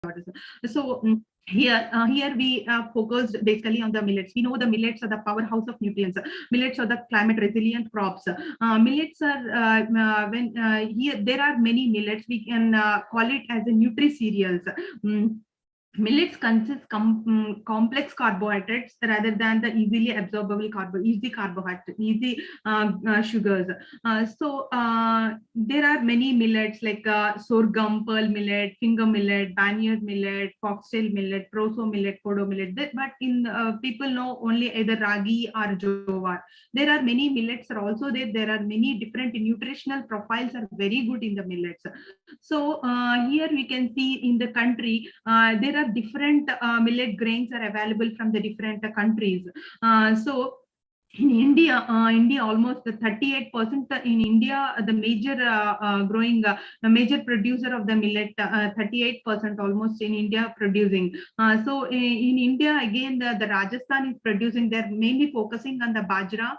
disorders. So here we focused basically on the millets. We know the millets are the powerhouse of nutrients. Millets are the climate resilient crops. Millets are when here there are many millets. We can call it as a nutri cereals. Millets consist complex carbohydrates rather than the easily absorbable easy sugars. There are many millets like sorghum, pearl millet, finger millet, banyan millet, foxtail millet, proso millet, kodo millet. But in people know only either ragi or jowar. There are many millets are also there. There are many different nutritional profiles are very good in the millets. So here we can see in the country there are different millet grains are available from the different countries. So in India, almost the 38% in India, the major growing, major producer of the millet, 38% almost in India producing. So in India, again, the Rajasthan is producing. They're mainly focusing on the bajra,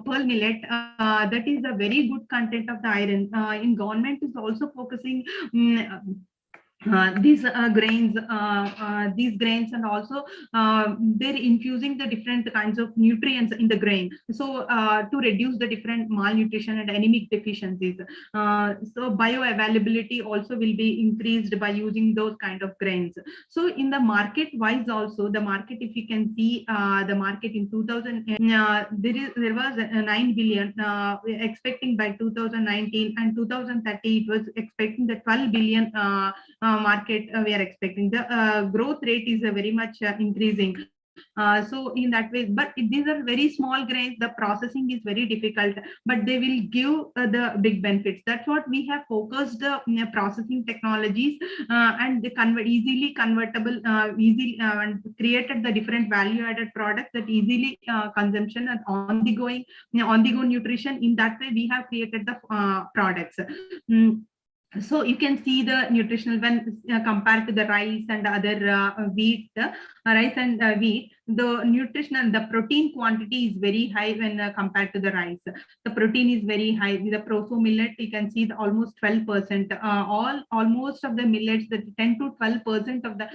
pearl millet. That is a very good content of the iron. In government is also focusing. These grains, and also they're infusing the different kinds of nutrients in the grain, so to reduce the different malnutrition and anemic deficiencies. So bioavailability also will be increased by using those kind of grains. So in the market wise also, the market, if you can see the market in 2000, there was 9 billion expecting by 2019, and 2030 it was expecting the 12 billion market. We are expecting the growth rate is very much increasing. So in that way, but these are very small grains, the processing is very difficult, but they will give the big benefits. That's what we have focused processing technologies and the easily convertible, and created the different value added products that easily consumption and on the go nutrition. In that way we have created the products. So you can see the nutritional when compared to the rice and other wheat, rice and wheat, the nutritional, the protein quantity is very high when compared to the rice. The protein is very high. With the proso millet, you can see the almost 12%. Almost of the millets, the 10 to 12% of the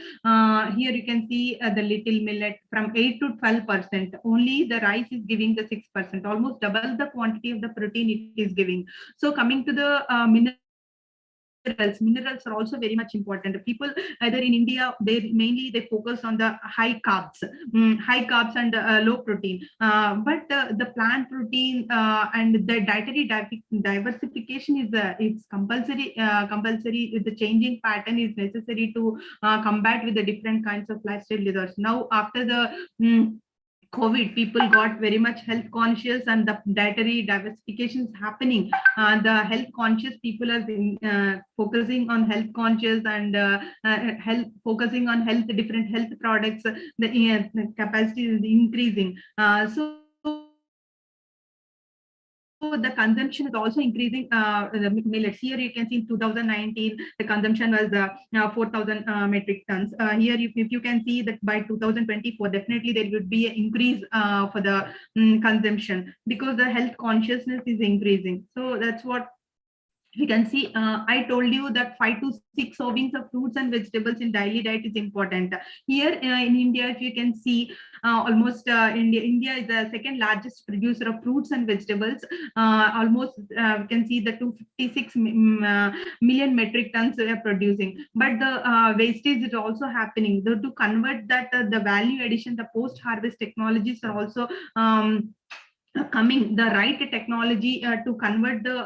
here you can see the little millet from 8 to 12%. Only the rice is giving the 6%, almost double the quantity of the protein it is giving. So coming to the minerals are also very much important. People either in India, they focus on the high carbs and low protein, but the plant protein and the dietary diversification is it's compulsory. The changing pattern is necessary to combat with the different kinds of lifestyle disorders. Now after the COVID, people got very much health conscious, and the dietary diversification is happening. The health conscious people are focusing on health conscious and focusing on different health products. The capacity is increasing. So the consumption is also increasing. The millets here you can see in 2019 the consumption was 4,000 metric tons. Here if you can see that by 2024 definitely there would be an increase for the consumption, because the health consciousness is increasing. So that's what you can see. I told you that 5 to 6 servings of fruits and vegetables in daily diet is important. Here in India, if you can see, almost India is the second largest producer of fruits and vegetables. Almost we can see the 256 million metric tons we are producing. But the wastage is also happening. So to convert that, the value addition, the post-harvest technologies are also coming. The right technology to convert the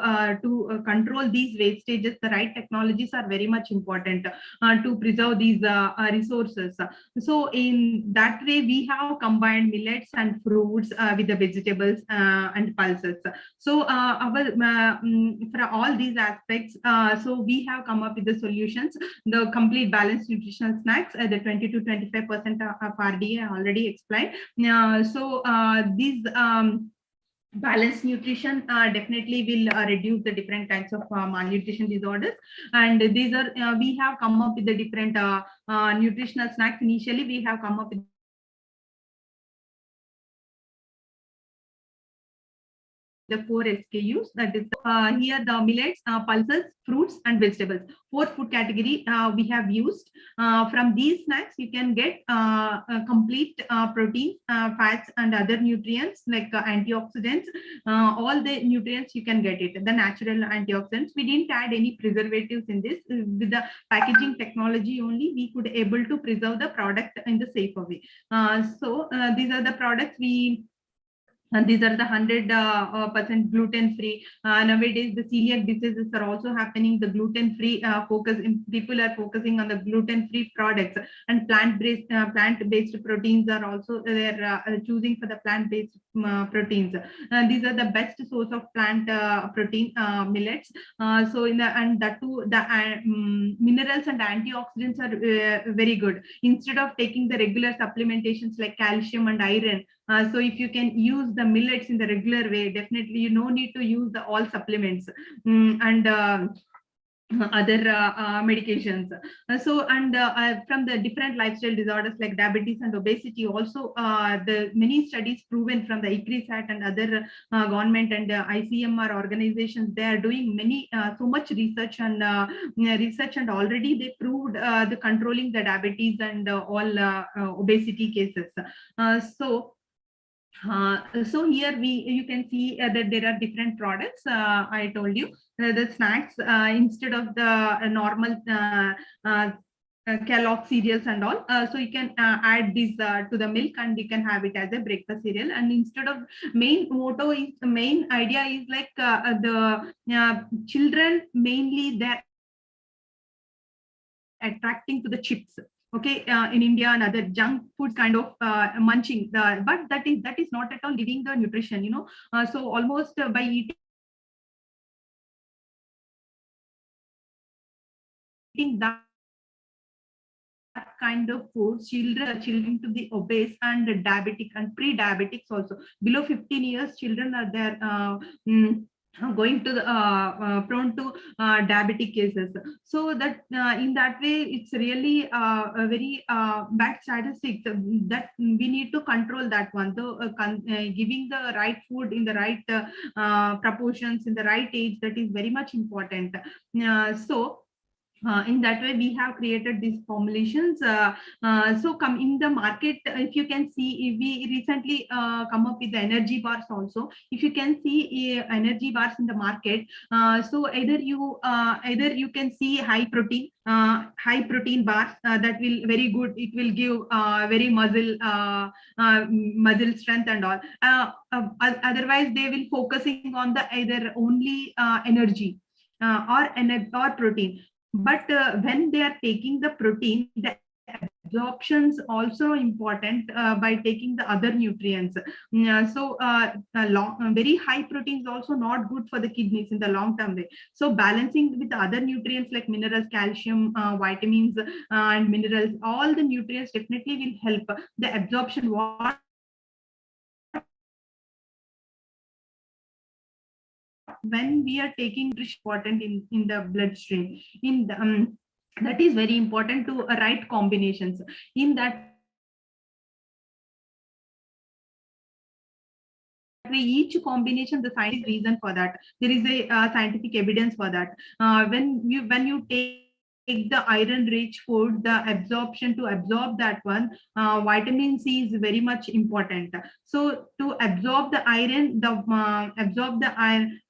control these wastages, the right technologies are very much important to preserve these resources. So in that way we have combined millets and fruits with the vegetables and pulses. So for all these aspects, so we have come up with the solutions. The complete balanced nutritional snacks, the 20 to 25% of RDA I already explained. So these balanced nutrition definitely will reduce the different kinds of malnutrition disorders. And these are we have come up with the different nutritional snacks. Initially we have come up with 3 types of snacks. One is the protein snacks, one is the carb snacks, and one is the fiber snacks. So these are the 3 types of snacks. One is the protein snack, one is the carb snack, and one is the fiber snack. So these are the 3 types of snacks. So we have come up with the different nutritional snacks. Initially we have come up with the different nutritional snacks. One is the protein snack, one is the carb snack, and one is the fiber snack. So these are the 3 types of snacks. the 4 SKUs. That is here the millets, pulses, fruits, and vegetables. 4 food category we have used. From these snacks, you can get complete proteins, fats, and other nutrients like antioxidants. All the nutrients you can get it. The natural antioxidants. We didn't add any preservatives in this. With the packaging technology only, we could able to preserve the product in the safer way. So these are the products we. And these are the 100% gluten free. Nowadays, the celiac diseases are also happening. The gluten free people are focusing on the gluten free products, and plant based proteins are also they're choosing for the plant based proteins. These are the best source of plant protein, millets. So in the and that too the minerals and antioxidants are very good. Instead of taking the regular supplementations like calcium and iron, so if you can use the millets in the regular way, definitely you no need to use the all supplements and other medications. From the different lifestyle disorders like diabetes and obesity, also the many studies proven from the ICRISAT and other government and ICMR organizations, they are doing many so much research and already they proved the controlling the diabetes and all obesity cases. So here you can see that there are different products. I told you the snacks instead of the normal Kellogg cereals and all. So you can add this to the milk and you can have it as a breakfast cereal. And instead of the main idea is like the children mainly they're attracting to the chips. Okay, in India and other junk food kind of munching, but that is not at all giving the nutrition. So almost by eating that kind of food, children to be obese and diabetic and pre-diabetics also. Below 15 years, children are there. Going to the prone to diabetic cases. So that in that way it's really a very bad statistics that we need to control that one. So giving the right food in the right proportions in the right age, that is very much important. In that way we have created these formulations. So come in the market, if you can see, we recently come up with the energy bars also. If you can see energy bars in the market, so either you can see high protein bars that will very good, it will give very muscle strength and all. Otherwise they will focusing on the either only energy or protein. But when they are taking the protein, the absorptions also important by taking the other nutrients. Very high protein is also not good for the kidneys in the long term way. So balancing with the other nutrients like minerals, calcium, vitamins, and minerals, all the nutrients definitely will help the absorption. What when we are taking important in the bloodstream, in the that is very important to right combinations. In that way, each combination, the scientific reason for that, there is a scientific evidence for that. When you take the iron rich food, the absorption to absorb that one, vitamin C is very much important. So to absorb the iron, absorb the iron,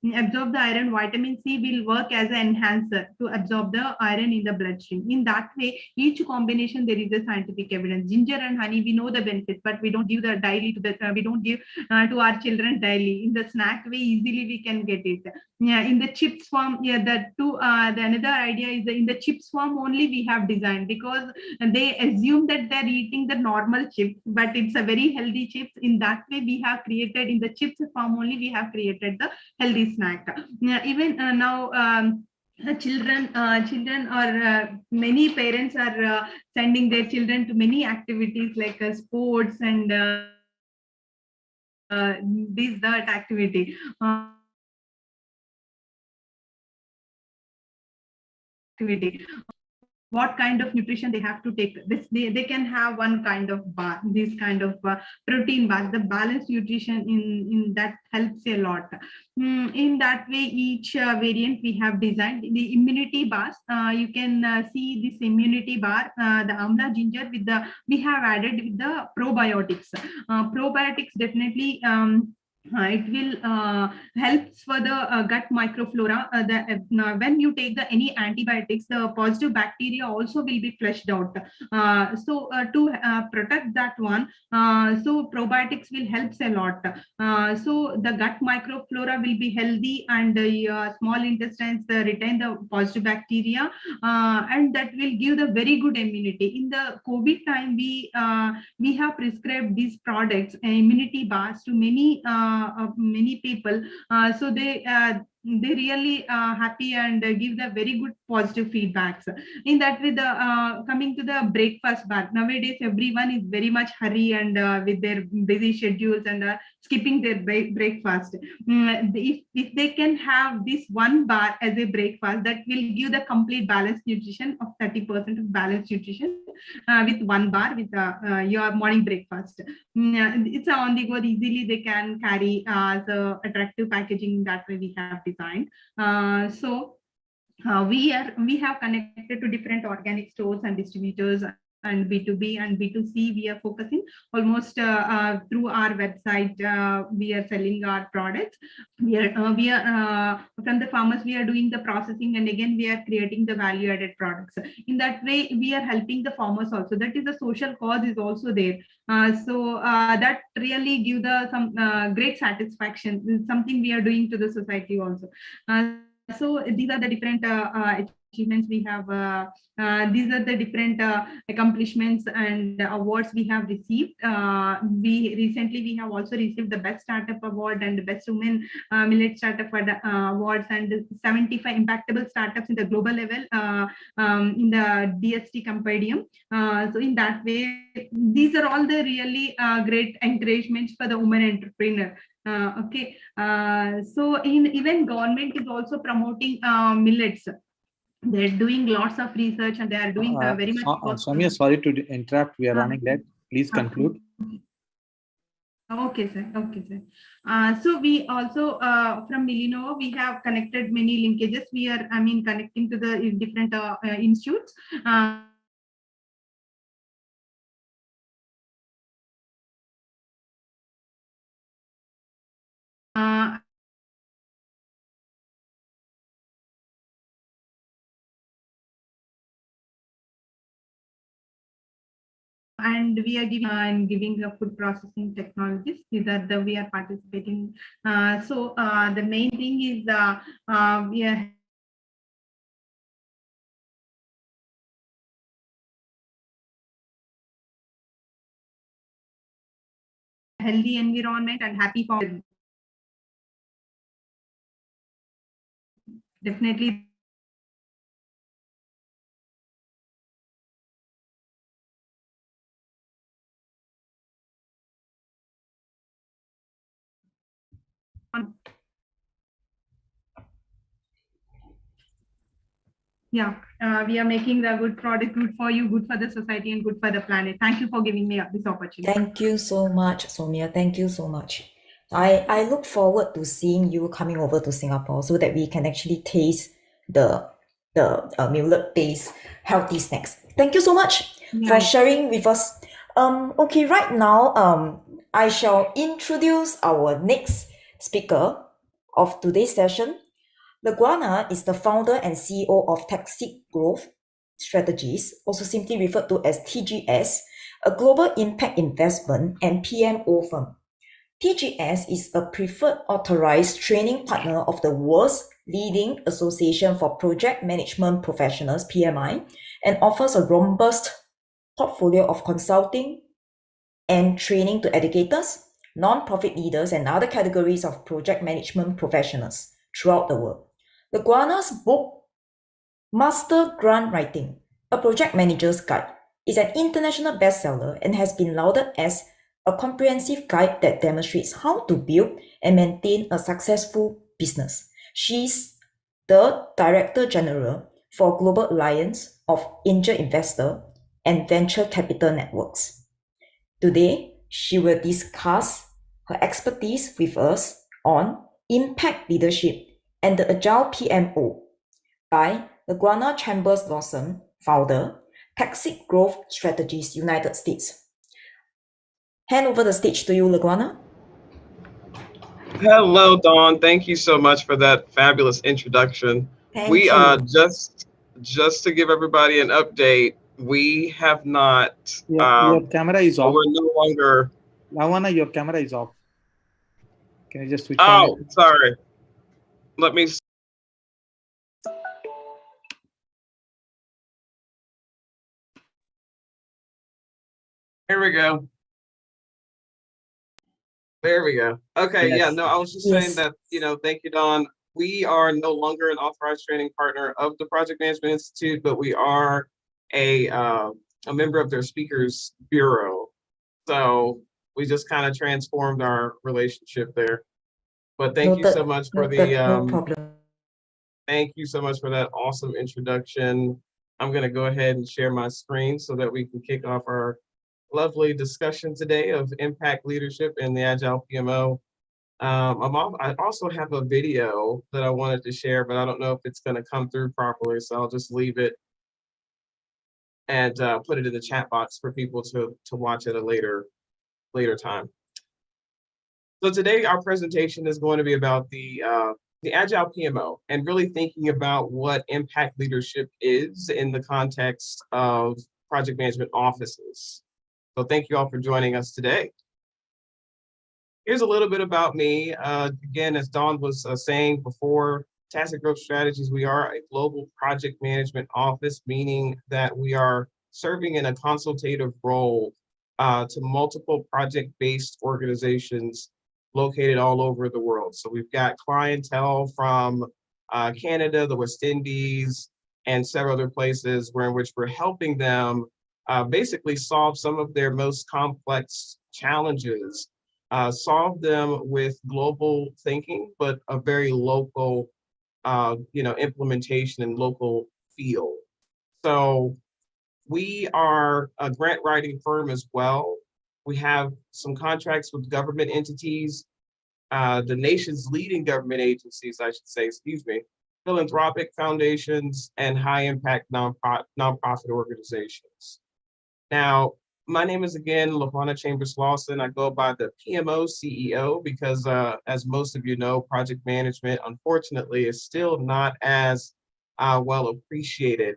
vitamin C will work as an enhancer to absorb the iron in the bloodstream. In that way, each combination there is a scientific evidence. Ginger and honey, we know the benefits, but we don't give the daily to the we don't give to our children daily. In the snack way, easily we can get it. Yeah, in the chips form, yeah, the another idea is in the chips form only we have designed, because they assume that they're eating the normal chips, but it's a very healthy chips. In that way, we have created in the chips form only we have created the healthy snack. Even now. Children or many parents are sending their children to many activities like sports and that activity. what kind of nutrition they have to take. They can have one kind of bar, this kind of protein bar. The balanced nutrition in that helps a lot. In that way, each variant we have designed the immunity bars. You can see this immunity bar, the amla ginger with the, we have added with the probiotics. Probiotics definitely it will helps for the gut microflora. When you take the any antibiotics, the positive bacteria also will be flushed out. To protect that one, so probiotics will helps a lot. So the gut microflora will be healthy, and the small intestines retain the positive bacteria, and that will give the very good immunity. In the COVID time, we have prescribed these products, immunity bars, to many people. So they really happy and give the very good positive feedbacks. In that way, the coming to the breakfast bar, nowadays everyone is very much hurry and with their busy schedules and skipping their breakfast. If they can have this one bar as a breakfast, that will give the complete balanced nutrition of 30% of balanced nutrition with one bar with your morning breakfast. It's on the go, easily they can carry the attractive packaging. That way we have designed. We have connected to different organic stores and distributors, and B2B and B2C. We are focusing almost through our website. We are selling our products. We are from the farmers, we are doing the processing, and again we are creating the value added products. In that way, we are helping the farmers also. That is, the social cause is also there. That really give the some great satisfaction. It's something we are doing to the society also. So these are the different achievements we have. These are the different accomplishments and awards we have received. We have also received the best startup award and the best women millet startup awards, and 75 impactable startups in the global level in the DST compendium. So in that way, these are all the really great encouragements for the woman entrepreneur. So even government is also promoting millets. They're doing lots of research, and they are doing very much work. Soumya, sorry to interrupt. We are running late. Please conclude. Okay, sir. Okay, sir. So we also from Millinova, we have connected many linkages. We are, connecting to the different institutes. And we are giving the food processing technologies. These are the we are participating. The main thing is we are healthy environment and happy farm. Definitely. Yeah, we are making the good product, good for you, good for the society, and good for the planet. Thank you for giving me this opportunity. Thank you so much, Soumya. Thank you so much. I look forward to seeing you coming over to Singapore so that we can actually taste the millet-based healthy snacks. Thank you so much for sharing with us. Okay, right now, I shall introduce our next speaker of today's session. Laguana is the founder and CEO of Taxi Growth Strategies, also simply referred to as TGS, a global impact investment and PMO firm. TGS is a preferred authorized training partner of the world's leading association for project management professionals, PMI, and offers a robust portfolio of consulting and training to educators, non-profit leaders, and other categories of project management professionals throughout the world. Laguana's book, Master Grant Writing, A Project Manager's Guide, is an international bestseller and has been lauded as a comprehensive guide that demonstrates how to build and maintain a successful business. She's the Director General for Global Alliance of angel investor and venture capital networks. Today, she will discuss her expertise with us on impact leadership and the Agile PMO by LaGuana Chambers Lawson, founder, Toxic Growth Strategies, United States. Hand over the stage to you, LaGuana. Hello, Dawn. Thank you so much for that fabulous introduction. Thank you. Just to give everybody an update, we have not. Your camera is off. We're no longer. Lawana, your camera is off. Can you just switch on? on it? Sorry. Let me. Here we go. There we go. Okay, Yes. yeah, no, I was just saying that, thank you, Dawn. We are no longer an authorized training partner of the Project Management Institute, but we are a member of their speakers bureau. So we just kind of transformed our relationship there. But thank you so much for no problem. Thank you so much for that awesome introduction. I'm going to go ahead and share my screen so that we can kick off our lovely discussion today of impact leadership in the Agile PMO. I also have a video that I wanted to share, but I don't know if it's going to come through properly, so I'll just leave it and put it in the chat box for people to watch at a later time. So today our presentation is going to be about the Agile PMO and really thinking about what impact leadership is in the context of project management offices. So thank you all for joining us today. Here's a little bit about me. Again, as Dawn was saying before, Toxic Growth Strategies, we are a global project management office, meaning that we are serving in a consultative role to multiple project-based organizations located all over the world. So we've got clientele from Canada, the West Indies, and several other places in which we're helping them basically solve some of their most complex challenges, solve them with global thinking, but a very local, implementation and local feel. So we are a grant writing firm as well. We have some contracts with government entities, the nation's leading government agencies, I should say, philanthropic foundations, and high impact nonprofit organizations. Now, my name is again LaGuana Chambers Lawson. I go by the PMO CEO because, as most of you know, project management, unfortunately, is still not as well appreciated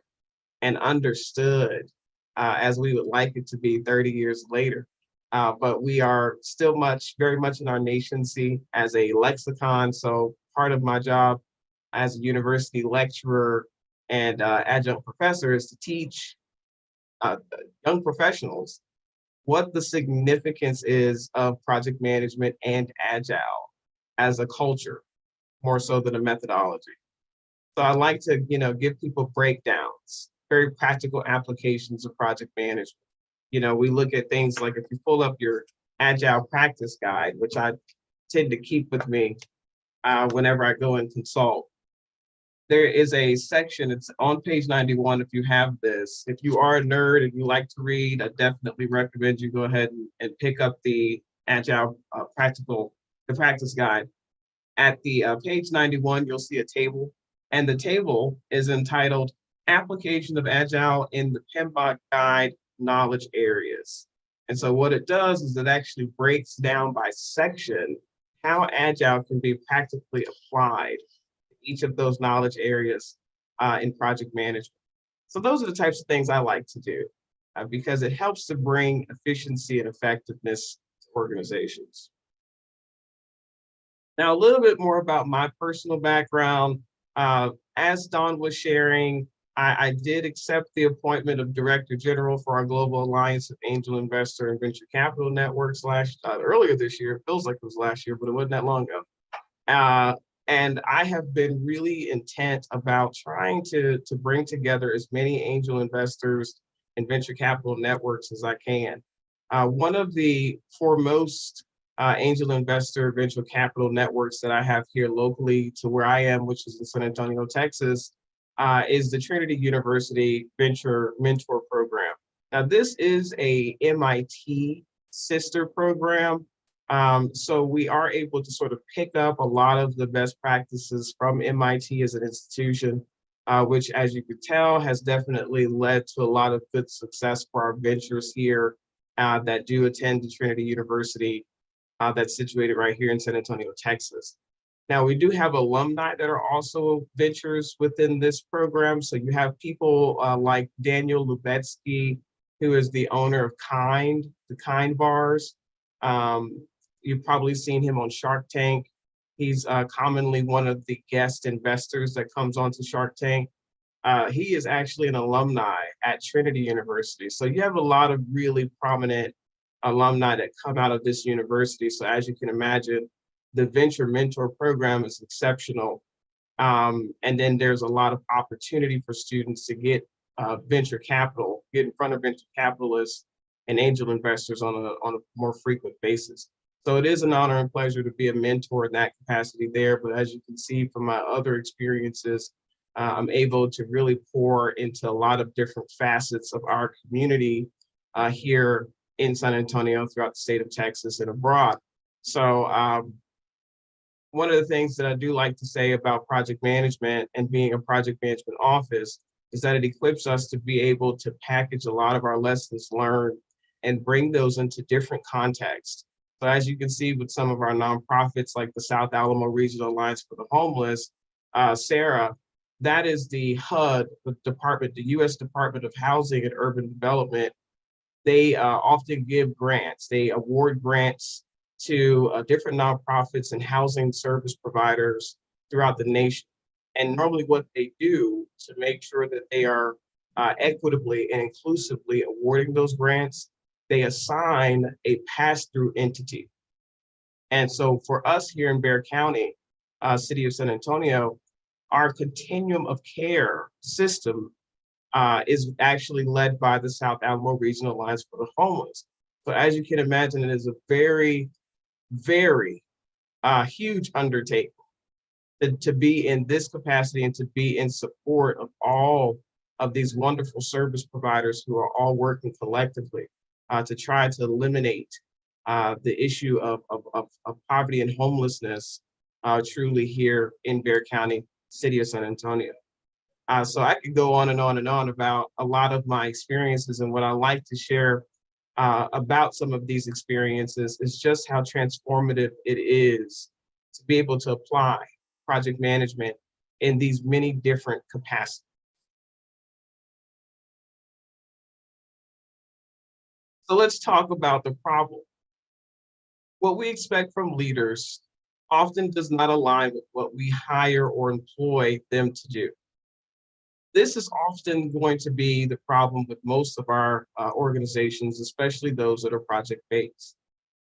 and understood as we would like it to be 30 years later. But we are still very much in our nascency as a lexicon. So part of my job as a university lecturer and adjunct professor is to teach young professionals what the significance is of project management and Agile as a culture, more so than a methodology. So I like to, give people breakdowns, very practical applications of project management. We look at things like if you pull up your Agile practice guide, which I tend to keep with me whenever I go and consult. There is a section, it's on page 91 if you have this. If you are a nerd and you like to read, I definitely recommend you go ahead and pick up the Agile practice guide. At the page 91, you'll see a table, and the table is entitled Application of Agile in the PMBOK Guide Knowledge Areas. And so what it does is it actually breaks down by section how Agile can be practically applied each of those knowledge areas in project management. So those are the types of things I like to do because it helps to bring efficiency and effectiveness to organizations. Now, a little bit more about my personal background. As Dawn was sharing, I did accept the appointment of Director General for our Global Alliance of Angel Investor and Venture Capital Networks earlier this year. It feels like it was last year, but it wasn't that long ago. And I have been really intent about trying to bring together as many angel investors and venture capital networks as I can. One of the foremost angel investor venture capital networks that I have here locally to where I am, which is in San Antonio, Texas, is the Trinity University Venture Mentor Program. Now, this is a MIT sister program. So we are able to sort of pick up a lot of the best practices from MIT as an institution, which, as you could tell, has definitely led to a lot of good success for our ventures here that do attend the Trinity University that's situated right here in San Antonio, Texas. Now, we do have alumni that are also ventures within this program. So you have people like Daniel Lubetsky, who is the owner of the Kind bars. You've probably seen him on Shark Tank. He's commonly one of the guest investors that comes onto Shark Tank. He is actually an alumni at Trinity University. So you have a lot of really prominent alumni that come out of this university. So as you can imagine, the Venture Mentor Program is exceptional. And then there's a lot of opportunity for students to get venture capital, get in front of venture capitalists and angel investors on a more frequent basis. So it is an honor and pleasure to be a mentor in that capacity there. But as you can see from my other experiences, I'm able to really pour into a lot of different facets of our community here in San Antonio, throughout the state of Texas and abroad. So one of the things that I do like to say about project management and being a project management office is that it equips us to be able to package a lot of our lessons learned and bring those into different contexts. So as you can see with some of our nonprofits like the South Alamo Regional Alliance for the Homeless, Sarah, that is the HUD, the U.S. Department of Housing and Urban Development. They often give grants. They award grants to different nonprofits and housing service providers throughout the nation. And normally what they do to make sure that they are equitably and inclusively awarding those grants, they assign a pass-through entity. And so for us here in Bexar County, city of San Antonio, our continuum of care system is actually led by the South Alamo Regional Alliance for the Homeless. So as you can imagine, it is a very, very huge undertaking to be in this capacity and to be in support of all of these wonderful service providers who are all working collectively to try to eliminate the issue of poverty and homelessness truly here in Bexar County, city of San Antonio. So I could go on and on and on about a lot of my experiences, and what I like to share about some of these experiences is just how transformative it is to be able to apply project management in these many different capacities. So let's talk about the problem. What we expect from leaders often does not align with what we hire or employ them to do. This is often going to be the problem with most of our organizations, especially those that are project-based.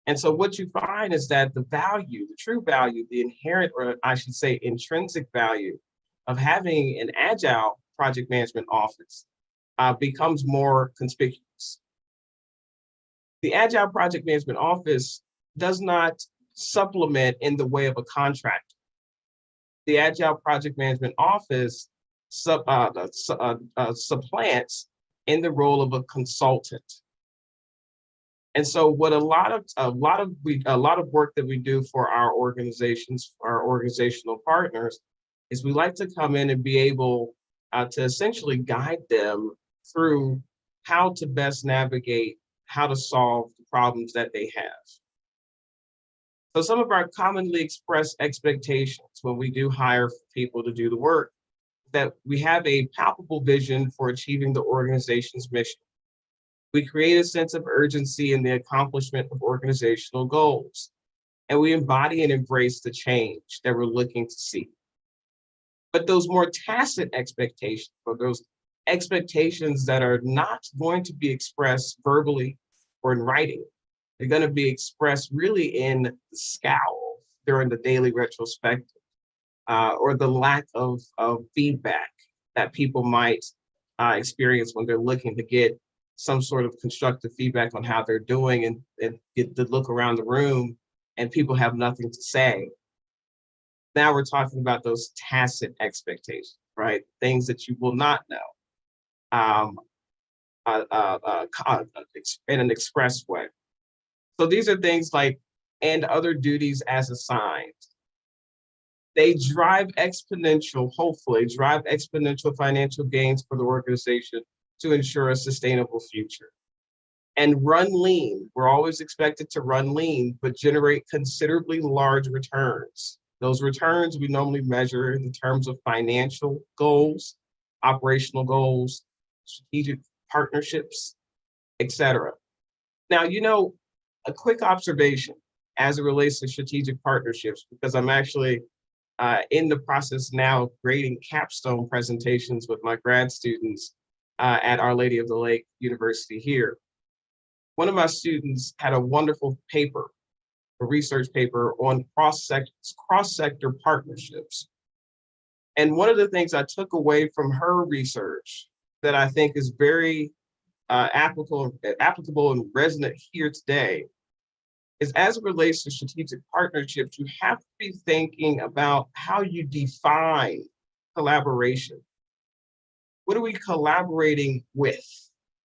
And so what you find is that the value, the true value, the inherent, or I should say intrinsic value of having an agile project management office becomes more conspicuous. The agile project management office does not supplement in the way of a contractor. The agile project management office supplants in the role of a consultant. And so what a lot of work that we do for our organizations, our organizational partners, is we like to come in and be able to essentially guide them through how to best navigate, how to solve the problems that they have. So some of our commonly expressed expectations when we do hire people to do the work, that we have a palpable vision for achieving the organization's mission. We create a sense of urgency in the accomplishment of organizational goals, and we embody and embrace the change that we're looking to see. But those more tacit expectations, or those expectations that are not going to be expressed verbally or in writing, they're going to be expressed really in the scowl during the daily retrospective, or the lack of feedback that people might experience when they're looking to get some sort of constructive feedback on how they're doing, and get the look around the room and people have nothing to say. Now we're talking about those tacit expectations, right? Things that you will not know in an express way. So these are things like, and other duties as assigned. They hopefully drive exponential financial gains for the organization to ensure a sustainable future. And run lean. We're always expected to run lean, but generate considerably large returns. Those returns we normally measure in terms of financial goals, operational goals, strategic partnerships, etc. Now, a quick observation as it relates to strategic partnerships, because I'm actually in the process now of grading capstone presentations with my grad students at Our Lady of the Lake University here. One of my students had a wonderful paper, a research paper on cross-sector partnerships. And one of the things I took away from her research that I think is very applicable and resonant here today is, as it relates to strategic partnerships, you have to be thinking about how you define collaboration. What are we collaborating with?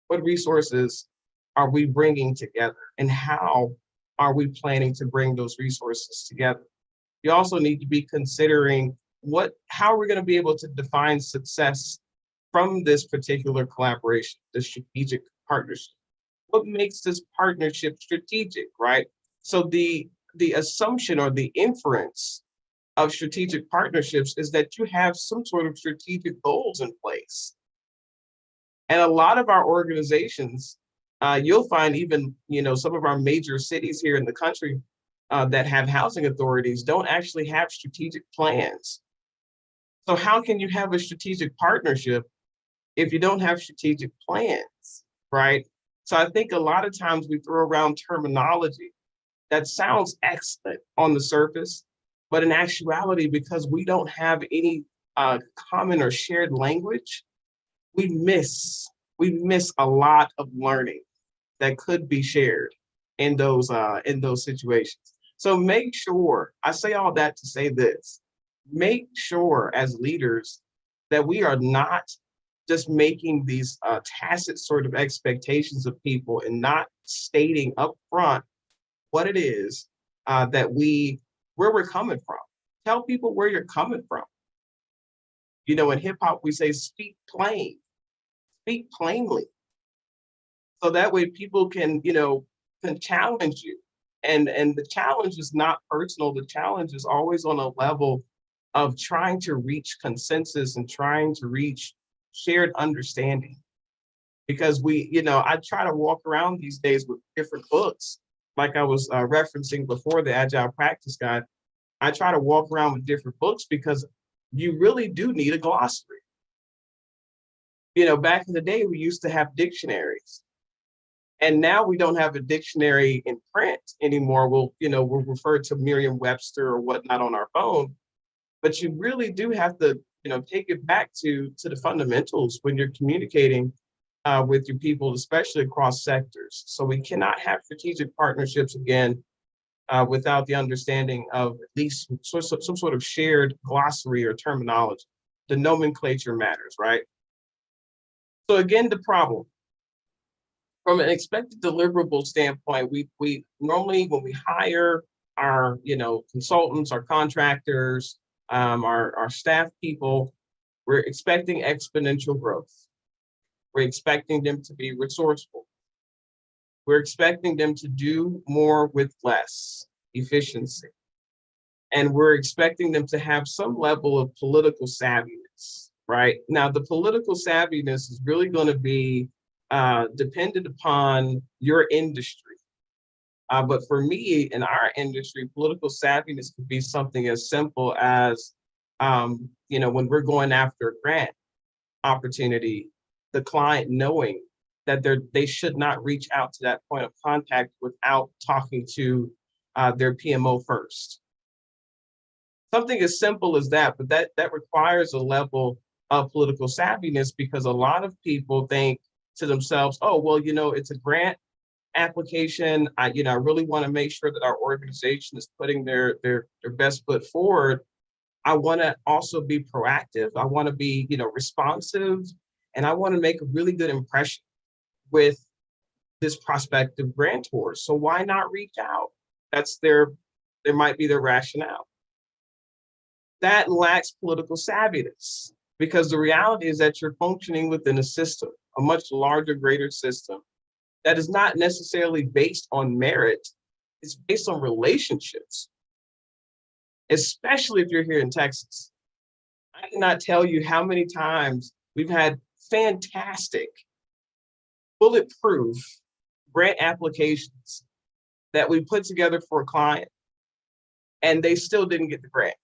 What resources are we bringing together? And how are we planning to bring those resources together? You also need to be considering how are we going to be able to define success from this particular collaboration, the strategic partnership? What makes this partnership strategic, right? So the assumption or the inference of strategic partnerships is that you have some sort of strategic goals in place. And a lot of our organizations, you'll find even, some of our major cities here in the country that have housing authorities don't actually have strategic plans. So how can you have a strategic partnership if you don't have strategic plans, right? So I think a lot of times we throw around terminology that sounds excellent on the surface, but in actuality, because we don't have any common or shared language, we miss a lot of learning that could be shared in those situations. So make sure, I say all that to say this, make sure as leaders that we are not just making these tacit sort of expectations of people and not stating up front what it is where we're coming from. Tell people where you're coming from. In hip hop, we say speak plainly. So that way people can challenge you. And the challenge is not personal. The challenge is always on a level of trying to reach consensus and trying to reach shared understanding. Because I try to walk around these days with different books, like I was referencing before, the Agile Practice Guide. I try to walk around with different books because you really do need a glossary. Back in the day, we used to have dictionaries. And now we don't have a dictionary in print anymore. We'll refer to Merriam-Webster or whatnot on our phone. But you really do have to, take it back to the fundamentals when you're communicating with your people, especially across sectors. So we cannot have strategic partnerships again without the understanding of at least some sort of shared glossary or terminology. The nomenclature matters, right? So again, the problem. From an expected deliverable standpoint, we normally, when we hire our consultants, our contractors, our staff people, we're expecting exponential growth. We're expecting them to be resourceful. We're expecting them to do more with less, efficiency. And we're expecting them to have some level of political savviness, right? Now, the political savviness is really going to be dependent upon your industry. But for me, in our industry, political savviness could be something as simple as, when we're going after a grant opportunity, the client knowing that they should not reach out to that point of contact without talking to their PMO first. Something as simple as that, but that requires a level of political savviness, because a lot of people think to themselves, oh, well, it's a grant application. I really want to make sure that our organization is putting their best foot forward. I want to also be proactive. I want to be, responsive, and I want to make a really good impression with this prospective grantor. So why not reach out? There might be their rationale. That lacks political savviness, because the reality is that you're functioning within a system, a much larger, greater system that is not necessarily based on merit. It's based on relationships, especially if you're here in Texas. I cannot tell you how many times we've had fantastic, bulletproof grant applications that we put together for a client, and they still didn't get the grant.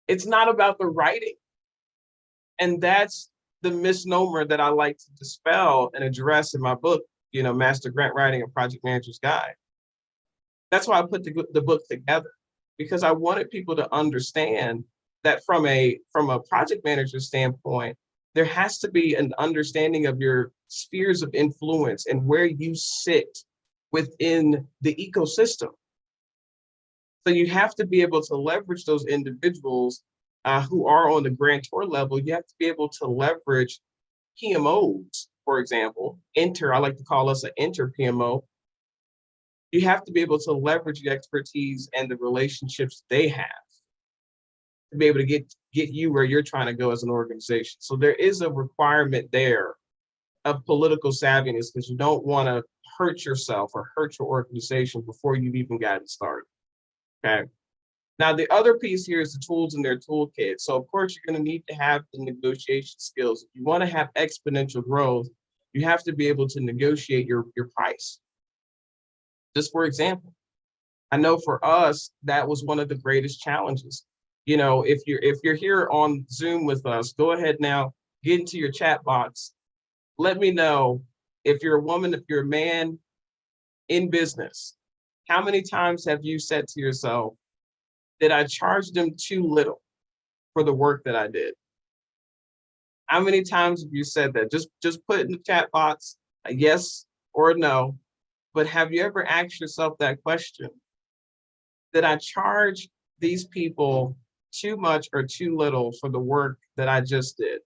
It's not about the writing. And that's the misnomer that I like to dispel and address in my book, Master Grant Writing and Project Manager's Guide. That's why I put the book together, because I wanted people to understand that from a project manager standpoint, there has to be an understanding of your spheres of influence and where you sit within the ecosystem. So you have to be able to leverage those individuals who are on the grantor level. You have to be able to leverage PMOs, for example. I like to call us an inter PMO. You have to be able to leverage the expertise and the relationships they have to be able to get you where you're trying to go as an organization. So there is a requirement there of political savviness, because you don't want to hurt yourself or hurt your organization before you've even gotten started. Okay. Now, the other piece here is the tools in their toolkit. So, of course, you're going to need to have the negotiation skills. If you want to have exponential growth, you have to be able to negotiate your price. Just for example, I know for us, that was one of the greatest challenges. If you're here on Zoom with us, go ahead now, get into your chat box. Let me know if you're a woman, if you're a man in business. How many times have you said to yourself, did I charge them too little for the work that I did? How many times have you said that? Just put in the chat box a yes or a no. But have you ever asked yourself that question? Did I charge these people too much or too little for the work that I just did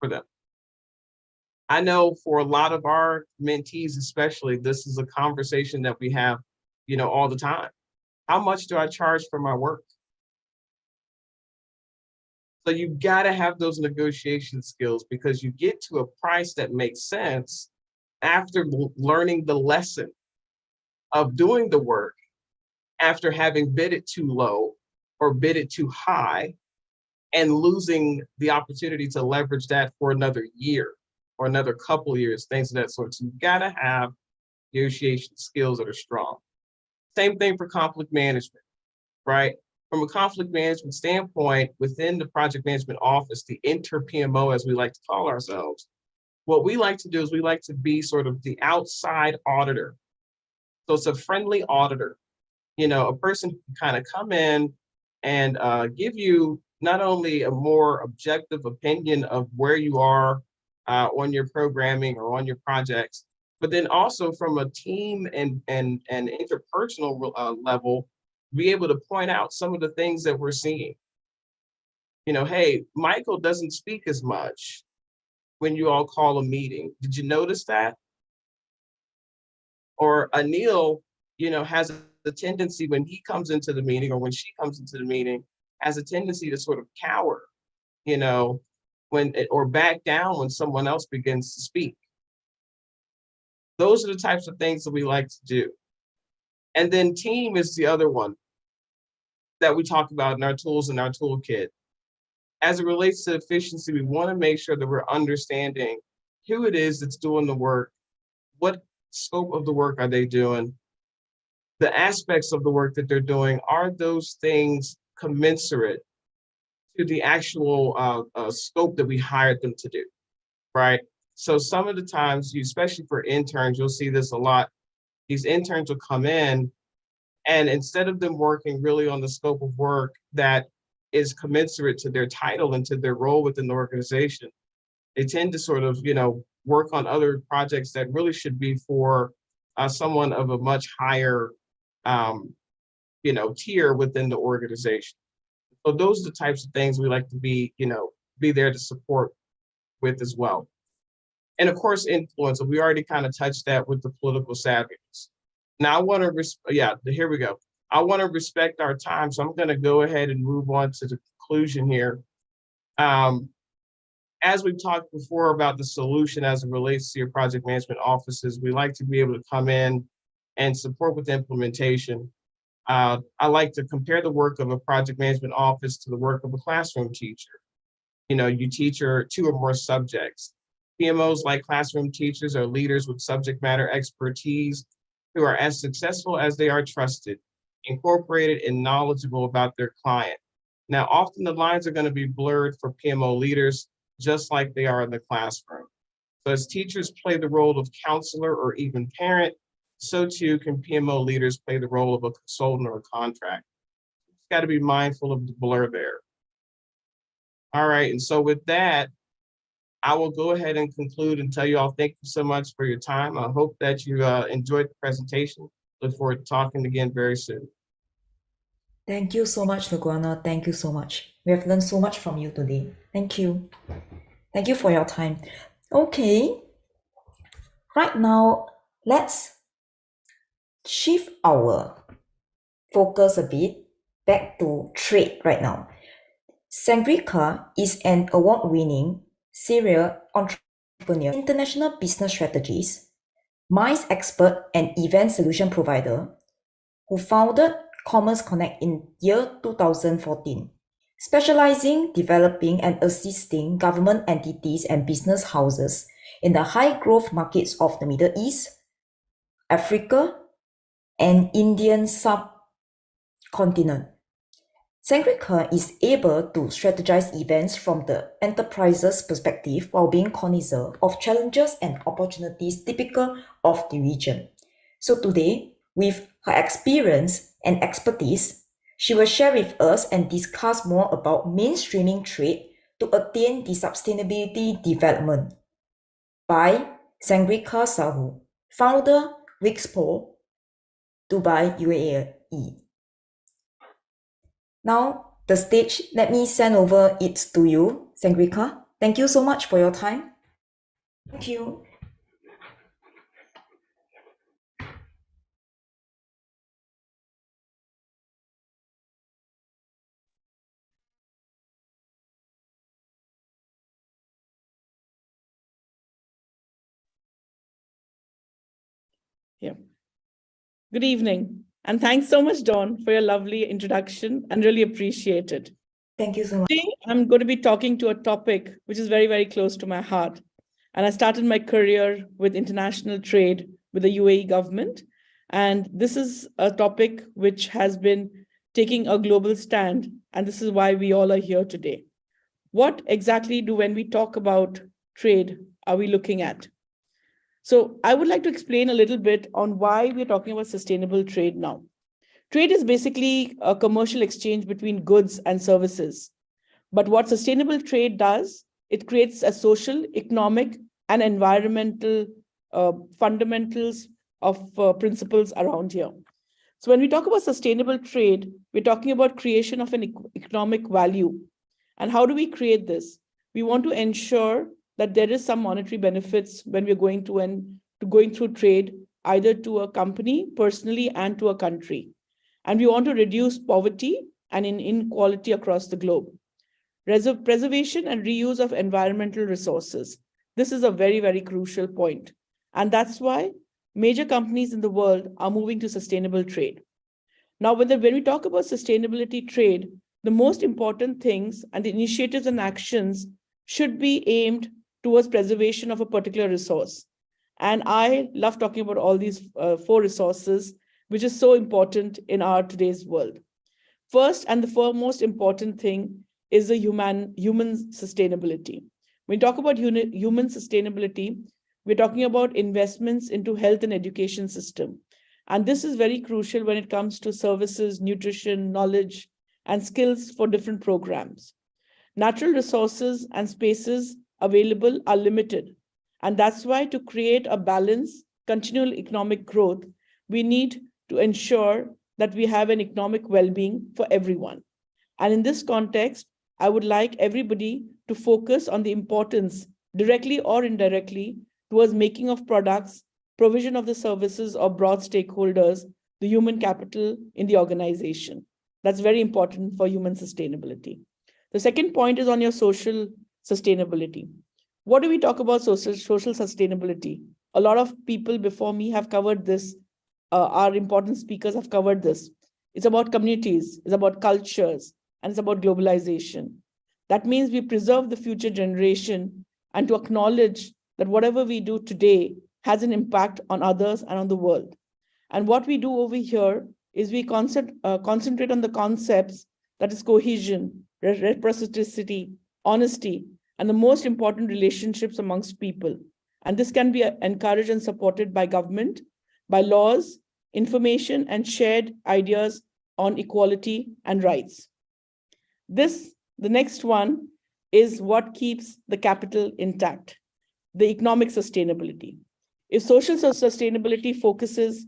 for them? I know for a lot of our mentees, especially, this is a conversation that we have, all the time. How much do I charge for my work? So you got to have those negotiation skills, because you get to a price that makes sense after learning the lesson of doing the work, after having bid it too low or bid it too high and losing the opportunity to leverage that for another year or another couple years, things of that sort. So you got to have negotiation skills that are strong. Same thing for conflict management, right? From a conflict management standpoint, within the project management office, the inter PMO, as we like to call ourselves, what we like to do is we like to be sort of the outside auditor. So it's a friendly auditor, a person who can kind of come in and give you not only a more objective opinion of where you are on your programming or on your projects, but then also from a team and interpersonal level, be able to point out some of the things that we're seeing. Hey, Michael doesn't speak as much when you all call a meeting. Did you notice that? Or Anil, has a tendency when he comes into the meeting, or when she comes into the meeting, has a tendency to sort of cower, or back down when someone else begins to speak. Those are the types of things that we like to do. And then team is the other one that we talk about in our tools in our toolkit. As it relates to efficiency, we want to make sure that we're understanding who it is that's doing the work, what scope of the work are they doing, the aspects of the work that they're doing, are those things commensurate to the actual scope that we hired them to do, right? So some of the times, especially for interns, you'll see this a lot. These interns will come in, and instead of them working really on the scope of work that is commensurate to their title and to their role within the organization, they tend to sort of, work on other projects that really should be for someone of a much higher tier within the organization. So those are the types of things we like to be there to support with as well. And of course, influence. We already kind of touched that with the political savviness. Now I want to, here we go. I want to respect our time, so I'm going to go ahead and move on to the conclusion here. As we've talked before about the solution as it relates to your project management offices, we like to be able to come in and support with implementation. I like to compare the work of a project management office to the work of a classroom teacher. You teach 2 or more subjects. PMOs, like classroom teachers, are leaders with subject matter expertise who are as successful as they are trusted, incorporated, and knowledgeable about their client. Now, often the lines are going to be blurred for PMO leaders, just like they are in the classroom. So as teachers play the role of counselor or even parent, so too can PMO leaders play the role of a consultant or a contractor. You've got to be mindful of the blur there. All right, and so with that, I will go ahead and conclude and tell you all thank you so much for your time. I hope that you enjoyed the presentation. Look forward to talking again very soon. Thank you so much, Laguana. Thank you so much. We have learned so much from you today. Thank you. Thank you for your time. Okay. Right now, let's shift our focus a bit back to trade right now. Sanghrika is an award-winning serial entrepreneur, international business strategist, MICE expert, and event solution provider who founded Commerce Connect in year 2014, specializing developing and assisting government entities and business houses in the high-growth markets of the Middle East, Africa, and Indian subcontinent. Sanghrika is able to strategize events from the enterprise's perspective while being cognizant of challenges and opportunities typical of the region. So today, with her experience and expertise, she will share with us and discuss more about mainstreaming trade to attain the sustainability development by Sanghrika Sahu, founder, Wixpo, Dubai, UAE. Now, the stage, let me send over it to you, Sanghrika. Thank you so much for your time. Thank you. Yeah. Good evening. And thanks so much, Dawn, for your lovely introduction and really appreciate it. Thank you so much. Today, I'm going to be talking to a topic which is very, very close to my heart. And I started my career with international trade with the UAE government. And this is a topic which has been taking a global stand. And this is why we all are here today. What exactly when we talk about trade, are we looking at? So I would like to explain a little bit on why we're talking about sustainable trade now. Trade is basically a commercial exchange between goods and services. But what sustainable trade does, it creates a social, economic, and environmental fundamentals of principles around here. So when we talk about sustainable trade, we're talking about creation of an economic value. And how do we create this? We want to ensure that there is some monetary benefits when we're going through trade, either to a company personally and to a country. And we want to reduce poverty and inequality across the globe. Preservation and reuse of environmental resources. This is a very, very crucial point. And that's why major companies in the world are moving to sustainable trade. Now, when we talk about sustainability trade, the most important things and the initiatives and actions should be aimed towards preservation of a particular resource. And I love talking about all these 4 resources, which is so important in our today's world. First and the foremost important thing is the human sustainability. When we talk about human sustainability, we're talking about investments into health and education system. And this is very crucial when it comes to services, nutrition, knowledge, and skills for different programs. Natural resources and spaces available are limited. And that's why to create a balanced, continual economic growth, we need to ensure that we have an economic well-being for everyone. And in this context, I would like everybody to focus on the importance, directly or indirectly, towards making of products, provision of the services of broad stakeholders, the human capital in the organization. That's very important for human sustainability. The second point is on your social sustainability. What do we talk about social sustainability? A lot of people before me have covered this. Our important speakers have covered this. It's about communities, it's about cultures, and it's about globalization. That means we preserve the future generation and to acknowledge that whatever we do today has an impact on others and on the world. And what we do over here is we concentrate on the concepts that is cohesion, reciprocity, honesty, and the most important relationships amongst people. And this can be encouraged and supported by government, by laws, information, and shared ideas on equality and rights. The next one is what keeps the capital intact, the economic sustainability. If social sustainability focuses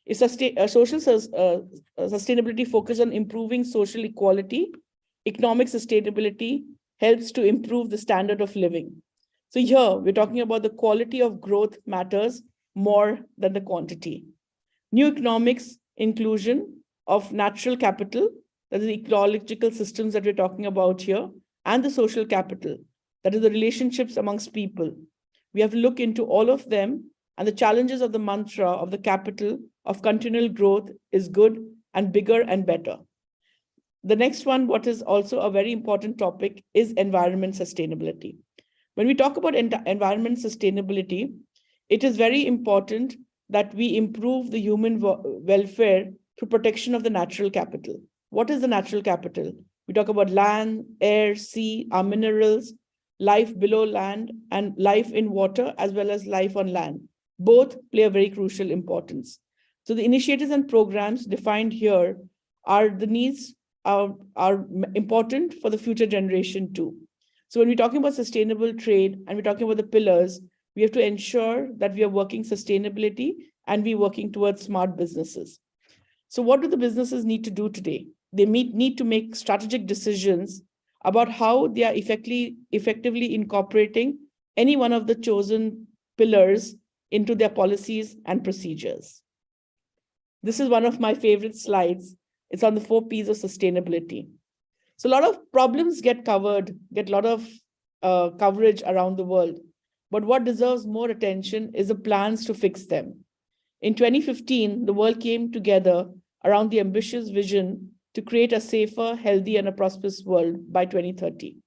sustainability focuses on improving social equality, economic sustainability helps to improve the standard of living. So here we're talking about the quality of growth matters more than the quantity. New economics inclusion of natural capital, that is the ecological systems that we're talking about here, and the social capital, that is the relationships amongst people. We have to look into all of them, and the challenges of the mantra of the capital of continual growth is good and bigger and better. The next one, what is also a very important topic, is environment sustainability. When we talk about environment sustainability, it is very important that we improve the human welfare through protection of the natural capital. What is the natural capital? We talk about land, air, sea, our minerals, life below land, and life in water, as well as life on land. Both play a very crucial importance. So the initiatives and programs defined here are the needs are important for the future generation too. So when we're talking about sustainable trade and we're talking about the pillars, we have to ensure that we are working sustainability and we're working towards smart businesses. So what do the businesses need to do today? They need to make strategic decisions about how they are effectively incorporating any one of the chosen pillars into their policies and procedures. This is one of my favorite slides. It's on the 4 P's of sustainability. So a lot of problems get a lot of coverage around the world. But what deserves more attention is the plans to fix them. In 2015, the world came together around the ambitious vision to create a safer, healthy, and a prosperous world by 2030.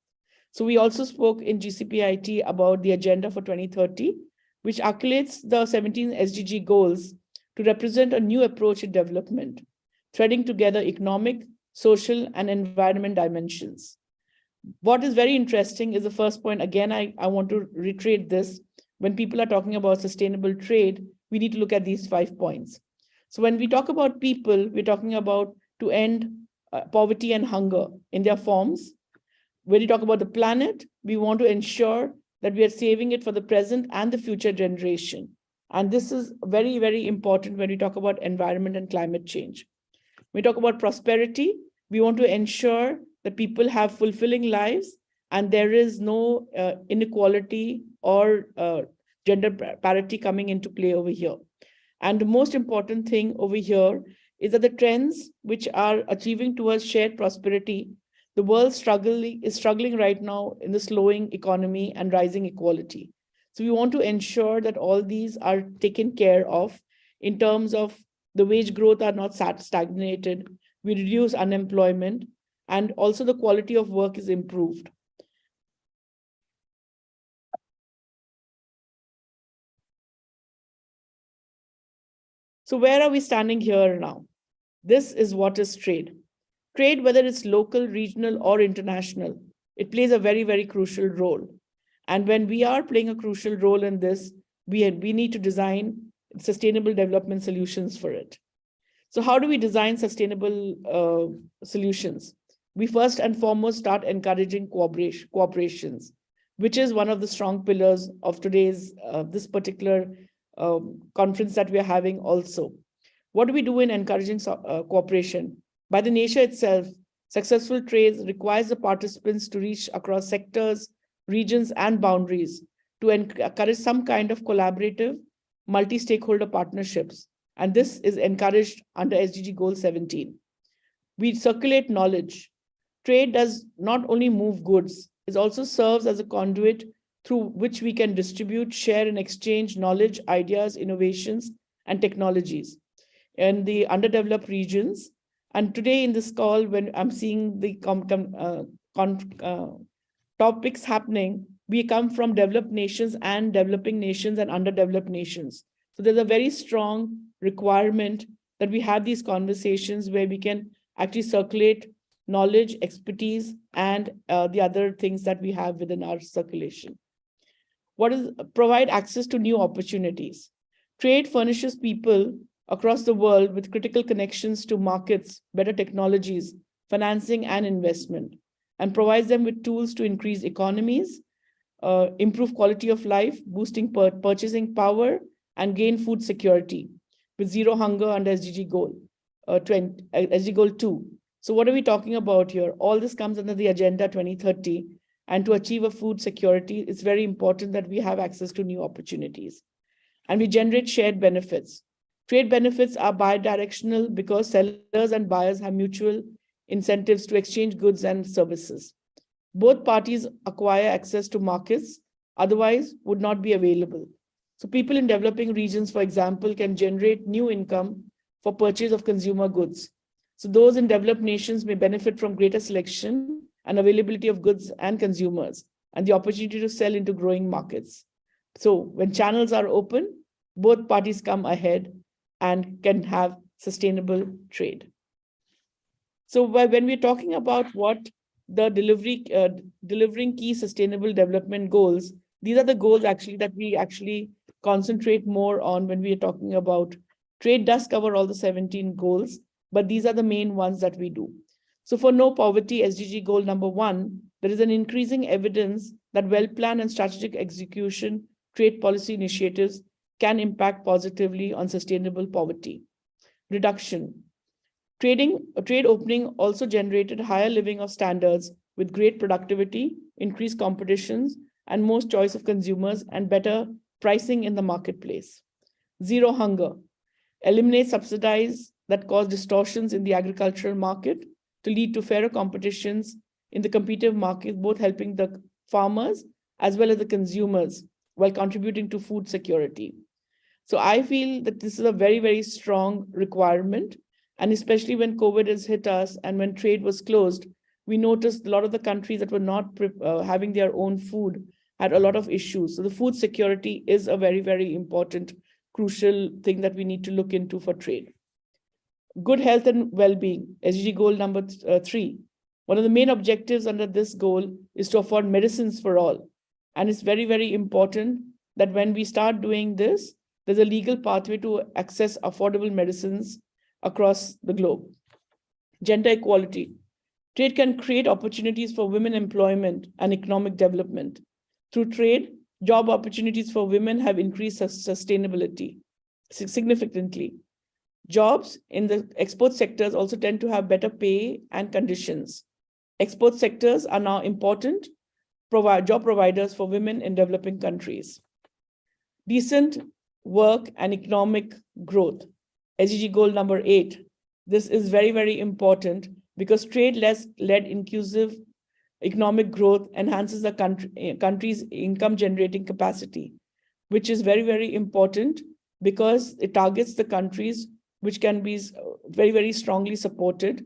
So we also spoke in GCPIT about the agenda for 2030, which articulates the 17 SDG goals to represent a new approach in development, threading together economic, social, and environment dimensions. What is very interesting is the first point. Again, I want to reiterate this. When people are talking about sustainable trade, we need to look at these 5 points. So when we talk about people, we're talking about to end poverty and hunger in their forms. When we talk about the planet, we want to ensure that we are saving it for the present and the future generation. And this is very, very important when we talk about environment and climate change. When we talk about prosperity, we want to ensure that people have fulfilling lives and there is no inequality or gender parity coming into play over here. And the most important thing over here is that the trends which are achieving towards shared prosperity, the world is struggling right now in the slowing economy and rising equality. So we want to ensure that all these are taken care of in terms of the wage growth are not stagnated, we reduce unemployment, and also the quality of work is improved. So where are we standing here now? This is what is trade. Trade, whether it's local, regional, or international, it plays a very, very crucial role. And when we are playing a crucial role in this, we need to design sustainable development solutions for it. So how do we design sustainable solutions? We first and foremost start encouraging cooperations, which is one of the strong pillars of today's this particular conference that we're having also. What do we do in encouraging cooperation? By the nature itself, successful trade requires the participants to reach across sectors, regions, and boundaries to encourage some kind of collaborative, multi-stakeholder partnerships. And this is encouraged under SDG Goal 17. We circulate knowledge. Trade does not only move goods, it also serves as a conduit through which we can distribute, share, and exchange knowledge, ideas, innovations, and technologies in the underdeveloped regions. And today in this call, when I'm seeing the topics happening, we come from developed nations and developing nations and underdeveloped nations. So there's a very strong requirement that we have these conversations where we can actually circulate knowledge, expertise, and the other things that we have within our circulation. What is provide access to new opportunities? Trade furnishes people across the world with critical connections to markets, better technologies, financing, and investment, and provides them with tools to increase economies, improve quality of life, boosting purchasing power, and gain food security with zero hunger under SDG goal, SDG goal 2. So what are we talking about here? All this comes under the Agenda 2030. And to achieve a food security, it's very important that we have access to new opportunities. And we generate shared benefits. Trade benefits are bidirectional because sellers and buyers have mutual incentives to exchange goods and services. Both parties acquire access to markets, otherwise would not be available. So people in developing regions, for example, can generate new income for purchase of consumer goods. So those in developed nations may benefit from greater selection and availability of goods and consumers, and the opportunity to sell into growing markets. So when channels are open, both parties come ahead and can have sustainable trade. So when we're talking about what the delivering key sustainable development goals, these are the goals actually that we actually concentrate more on when we are talking about trade. Does cover all the 17 goals, but these are the main ones that we do. So for no poverty, SDG goal number 1, there is an increasing evidence that well-planned and strategic execution trade policy initiatives can impact positively on sustainable poverty reduction. Trade opening also generated higher living of standards with great productivity, increased competitions, and more choice of consumers and better pricing in the marketplace. Zero hunger. Eliminate subsidies that cause distortions in the agricultural market to lead to fairer competitions in the competitive market, both helping the farmers as well as the consumers while contributing to food security. So I feel that this is a very, very strong requirement. And especially when COVID has hit us and when trade was closed, we noticed a lot of the countries that were not having their own food had a lot of issues. So the food security is a very, very important, crucial thing that we need to look into for trade. Good health and well-being, SDG goal number 3. One of the main objectives under this goal is to afford medicines for all. And it's very, very important that when we start doing this, there's a legal pathway to access affordable medicines across the globe. Gender equality. Trade can create opportunities for women employment and economic development. Through trade, job opportunities for women have increased sustainability significantly. Jobs in the export sectors also tend to have better pay and conditions. Export sectors are now important job providers for women in developing countries. Decent work and economic growth. SDG goal number 8. This is very, very important because trade-led inclusive economic growth enhances the country's income generating capacity, which is very, very important because it targets the countries which can be very, very strongly supported.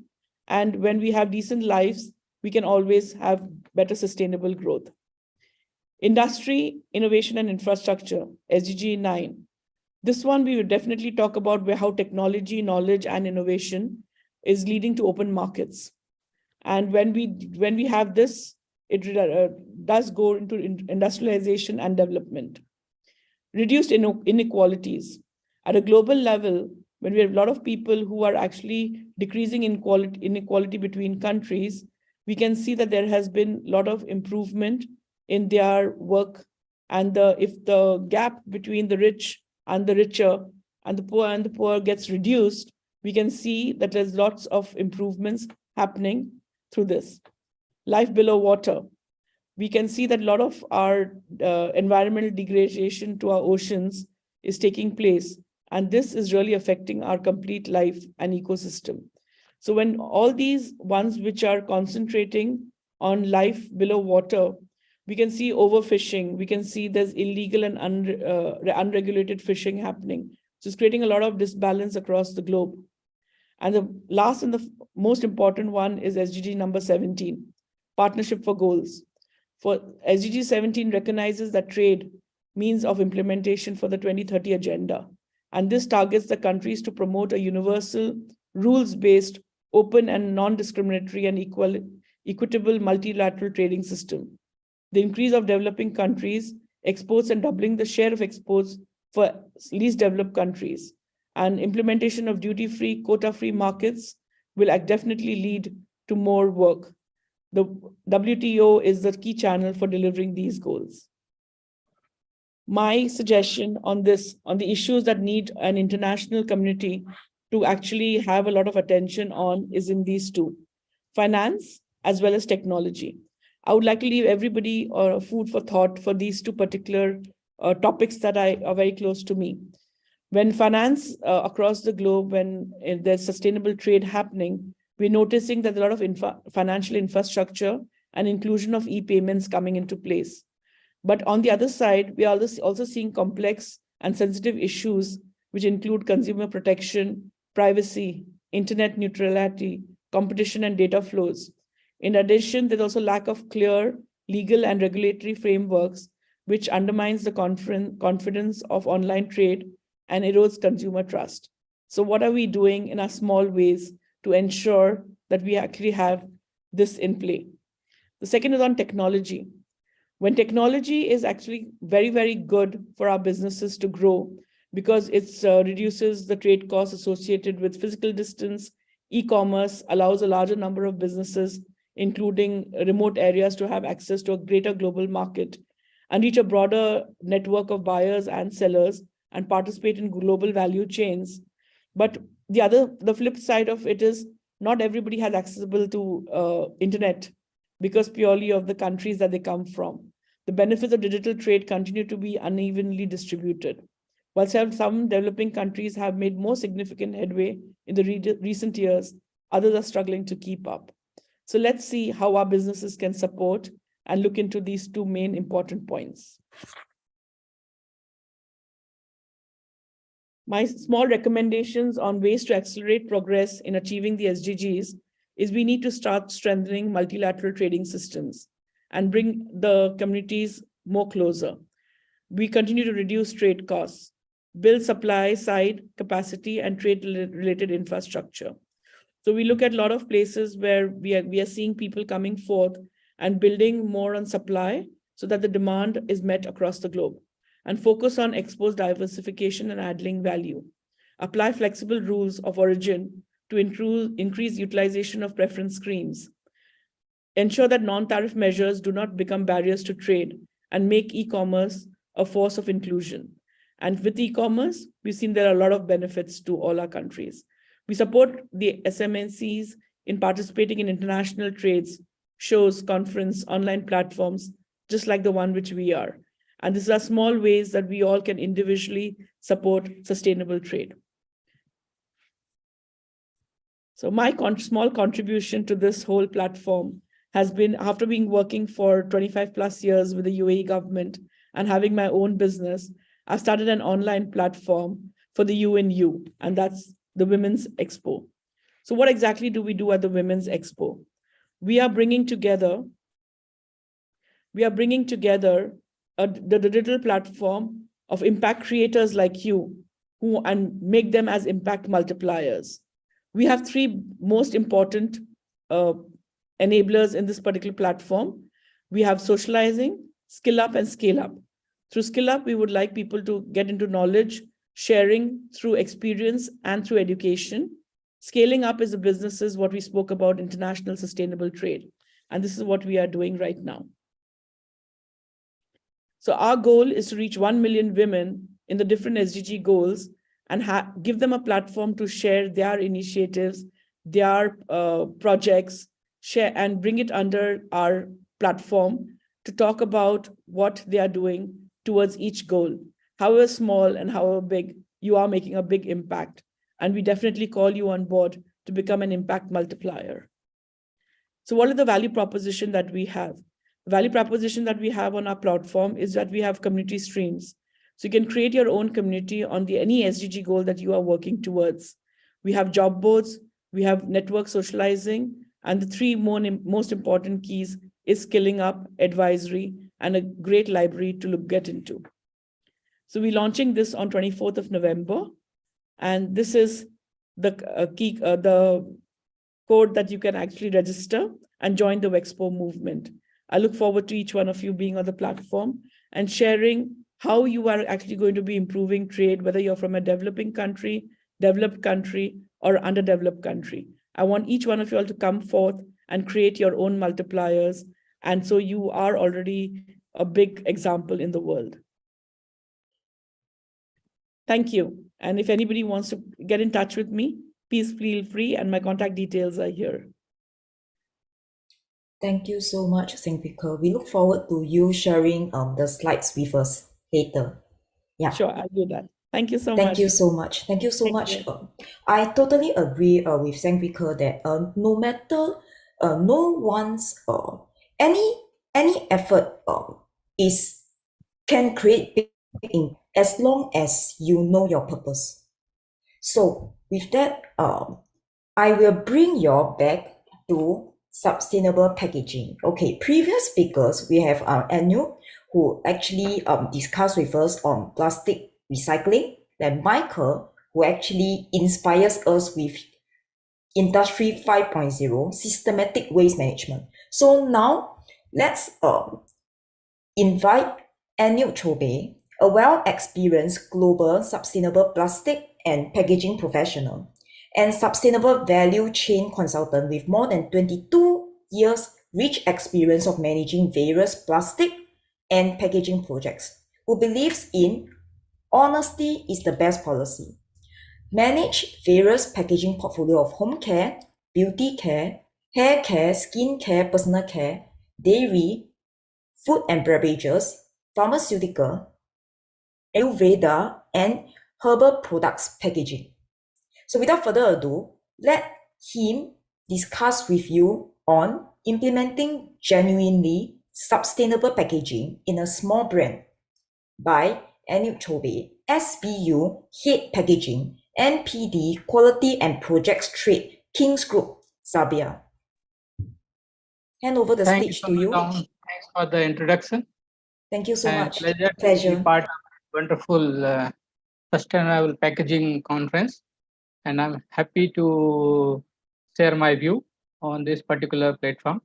And when we have decent lives, we can always have better sustainable growth. Industry, innovation, and infrastructure, SDG 9. This one we will definitely talk about how technology, knowledge, and innovation is leading to open markets. And when we have this, it does go into industrialization and development. Reduced inequalities. At a global level, when we have a lot of people who are actually decreasing inequality between countries, we can see that there has been a lot of improvement in their work. And if the gap between the rich and the richer and the poor gets reduced, we can see that there's lots of improvements happening through this. Life below water. We can see that a lot of our environmental degradation to our oceans is taking place. And this is really affecting our complete life and ecosystem. So when all these ones which are concentrating on life below water, we can see overfishing, we can see there's illegal and unregulated fishing happening. So it's creating a lot of disbalance across the globe. And the last and the most important one is SDG number 17, Partnership for Goals. For SDG 17 recognizes that trade means of implementation for the 2030 agenda. And this targets the countries to promote a universal, rules-based, open and non-discriminatory and equitable multilateral trading system. The increase of developing countries, exports, and doubling the share of exports for least developed countries. And implementation of duty-free, quota-free markets will definitely lead to more work. The WTO is the key channel for delivering these goals. My suggestion on this, on the issues that need an international community to actually have a lot of attention on, is in these two: finance as well as technology. I would like to leave everybody food for thought for these two particular topics that are very close to me. When finance across the globe, when there's sustainable trade happening, we're noticing that a lot of financial infrastructure and inclusion of e-payments coming into place. But on the other side, we are also seeing complex and sensitive issues, which include consumer protection, privacy, internet neutrality, competition, and data flows. In addition, there's also lack of clear legal and regulatory frameworks, which undermines the confidence of online trade and erodes consumer trust. So what are we doing in our small ways to ensure that we actually have this in play? The second is on technology. When technology is actually very, very good for our businesses to grow, because it reduces the trade costs associated with physical distance. E-commerce allows a larger number of businesses, including remote areas, to have access to a greater global market and reach a broader network of buyers and sellers and participate in global value chains. But the flip side of it is not everybody has accessible to internet because purely of the countries that they come from. The benefits of digital trade continue to be unevenly distributed. While some developing countries have made more significant headway in the recent years, others are struggling to keep up. So let's see how our businesses can support and look into these two main important points. My small recommendations on ways to accelerate progress in achieving the SDGs is we need to start strengthening multilateral trading systems and bring the communities more closer. We continue to reduce trade costs, build supply side capacity and trade related infrastructure. So we look at a lot of places where we are seeing people coming forth and building more on supply so that the demand is met across the globe, and focus on export diversification and adding value. Apply flexible rules of origin to increase utilization of preference schemes. Ensure that non-tariff measures do not become barriers to trade and make e-commerce a force of inclusion. And with e-commerce, we've seen there are a lot of benefits to all our countries. We support the MSMEs in participating in international trades, shows, conference, online platforms, just like the one which we are. And these are small ways that we all can individually support sustainable trade. So my small contribution to this whole platform has been, after being working for 25 plus years with the UAE government and having my own business, I've started an online platform for the UNU, and that's the Women's Expo. So what exactly do we do at the Women's Expo? We are bringing together the digital platform of impact creators like you, and make them as impact multipliers. We have three most important enablers in this particular platform. We have socializing, skill up, and scale up. Through skill up, we would like people to get into knowledge, sharing through experience and through education. Scaling up is the businesses, what we spoke about, international sustainable trade. And this is what we are doing right now. So our goal is to reach 1 million women in the different SDG goals and give them a platform to share their initiatives, their projects, share and bring it under our platform to talk about what they are doing towards each goal. However small and however big, you are making a big impact. And we definitely call you on board to become an impact multiplier. So what is the value proposition that we have? The value proposition that we have on our platform is that we have community streams. So you can create your own community on any SDG goal that you are working towards. We have job boards, we have network socializing, and the three most important keys is skilling up, advisory, and a great library to get into. So we're launching this on 24th of November, and this is the the code that you can actually register and join the Wexpo movement. I look forward to each one of you being on the platform and sharing how you are actually going to be improving trade, whether you're from a developing country, developed country, or underdeveloped country. I want each one of you all to come forth and create your own multipliers. And so you are already a big example in the world. Thank you. And if anybody wants to get in touch with me, please feel free, and my contact details are here. Thank you so much, Sengvika. We look forward to you sharing the slides with us later. Yeah. Sure, I'll do that. Thank you so much. Thank you so much. Thank you so much. I totally agree with Sengvika that no matter no one's any effort can create big impact as long as you know your purpose. So with that, I will bring you back to sustainable packaging. Okay, previous speakers, we have Anu, who actually discussed with us on plastic recycling, then Michael, who actually inspires us with Industry 5.0, systematic waste management. So now let's invite Anu Chobe, a well-experienced global sustainable plastic and packaging professional and sustainable value chain consultant with more than 22 years rich experience of managing various plastic and packaging projects, who believes in honesty is the best policy. Manage various packaging portfolio of home care, beauty care, hair care, skin care, personal care, dairy, food and beverages, pharmaceutical, Ayurveda, and herbal products packaging. So without further ado, let him discuss with you on implementing genuinely sustainable packaging in a small brand by Anu Chobe, SBU Head Packaging, NPD Quality and Projects Trade, Kings Group, Sabia. Hand over the stage to you. Thanks for the introduction. Thank you so much. Pleasure to be part of a wonderful sustainable packaging conference. And I'm happy to share my view on this particular platform.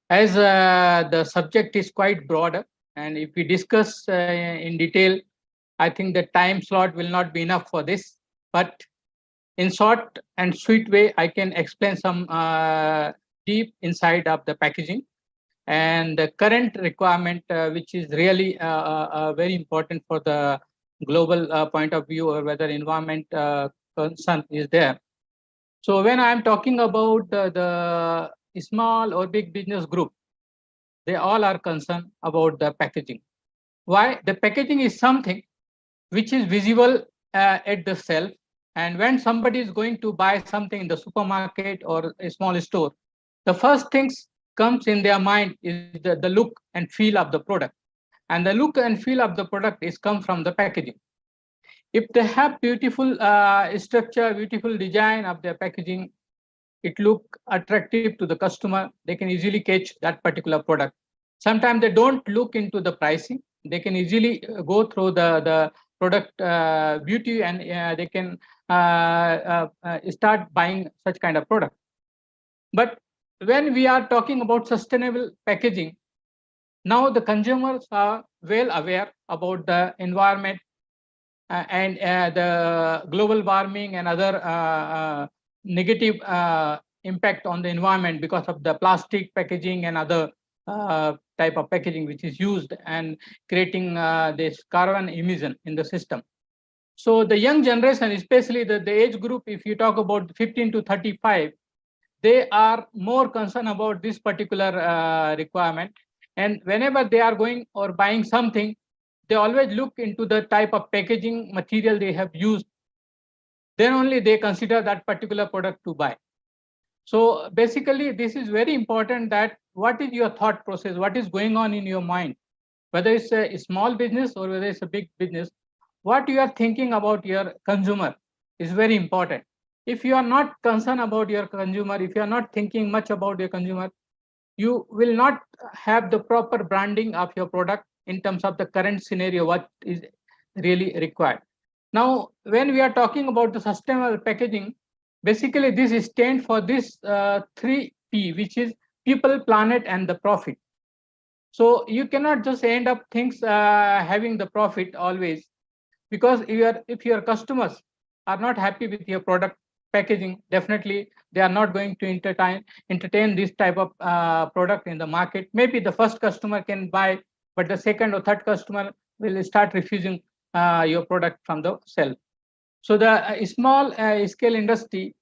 As the subject is quite broad, and if we discuss in detail, I think the time slot will not be enough for this. But in short and sweet way, I can explain some deep insight of the packaging and the current requirement, which is really very important for the global point of view, or whether environment concern is there. So when I'm talking about the small or big business group, they all are concerned about the packaging. Why? The packaging is something which is visible at the shelf, and when somebody is going to buy something in the supermarket or a small store, the first things comes in their mind is the look and feel of the product. And the look and feel of the product is come from the packaging. If they have beautiful structure, beautiful design of their packaging, it look attractive to the customer, they can easily catch that particular product. Sometimes they don't look into the pricing, they can easily go through the product beauty, and they can start buying such kind of product. But when we are talking about sustainable packaging, now the consumers are well aware about the environment and the global warming and other negative impact on the environment because of the plastic packaging and other type of packaging which is used and creating this carbon emission in the system. So the young generation, especially the age group, if you talk about 15 to 35, they are more concerned about this particular requirement. And whenever they are going or buying something, they always look into the type of packaging material they have used. Then only they consider that particular product to buy. So basically, this is very important, that what is your thought process, what is going on in your mind, whether it's a small business or whether it's a big business, what you are thinking about your consumer is very important. If you are not concerned about your consumer, if you are not thinking much about your consumer, you will not have the proper branding of your product in terms of the current scenario, what is really required. Now, when we are talking about the sustainable packaging, basically this stands for this 3P, which is people, planet, and the profit. So you cannot just end up things having the profit always, because if your customers are not happy with your product packaging, definitely they are not going to entertain this type of product in the market. Maybe the first customer can buy, but the second or third customer will start refusing your product from the shelf. So the small scale industry,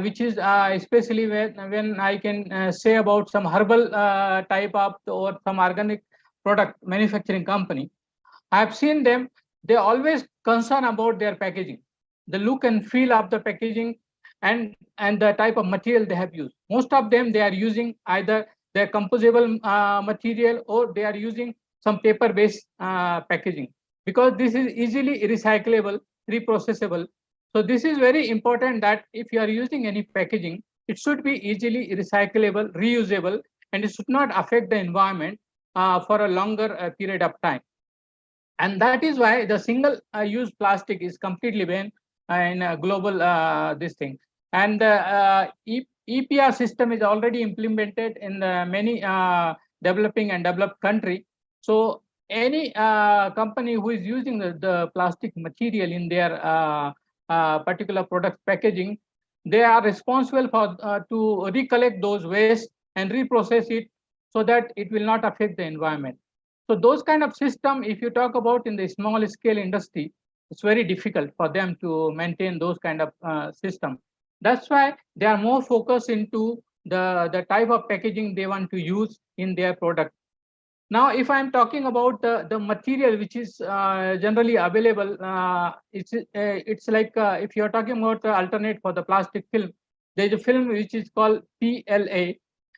which is especially when I can say about some herbal type of or some organic product manufacturing company, I have seen them, they always concern about their packaging, the look and feel of the packaging, and the type of material they have used. Most of them, they are using either their composable material, or they are using some paper-based packaging, because this is easily recyclable, reprocessable. So this is very important, that if you are using any packaging, it should be easily recyclable, reusable, and it should not affect the environment for a longer period of time. And that is why the single use plastic is completely banned in global this thing. And the EPR system is already implemented in many developing and developed country. So any company who is using the plastic material in their particular product packaging, they are responsible for to recollect those waste and reprocess it, so that it will not affect the environment. So those kind of system, if you talk about in the small scale industry, it's very difficult for them to maintain those kind of system. That's why they are more focused into the type of packaging they want to use in their product. Now, if I'm talking about the material which is generally available, it's like if you're talking about the alternate for the plastic film, there's a film which is called PLA,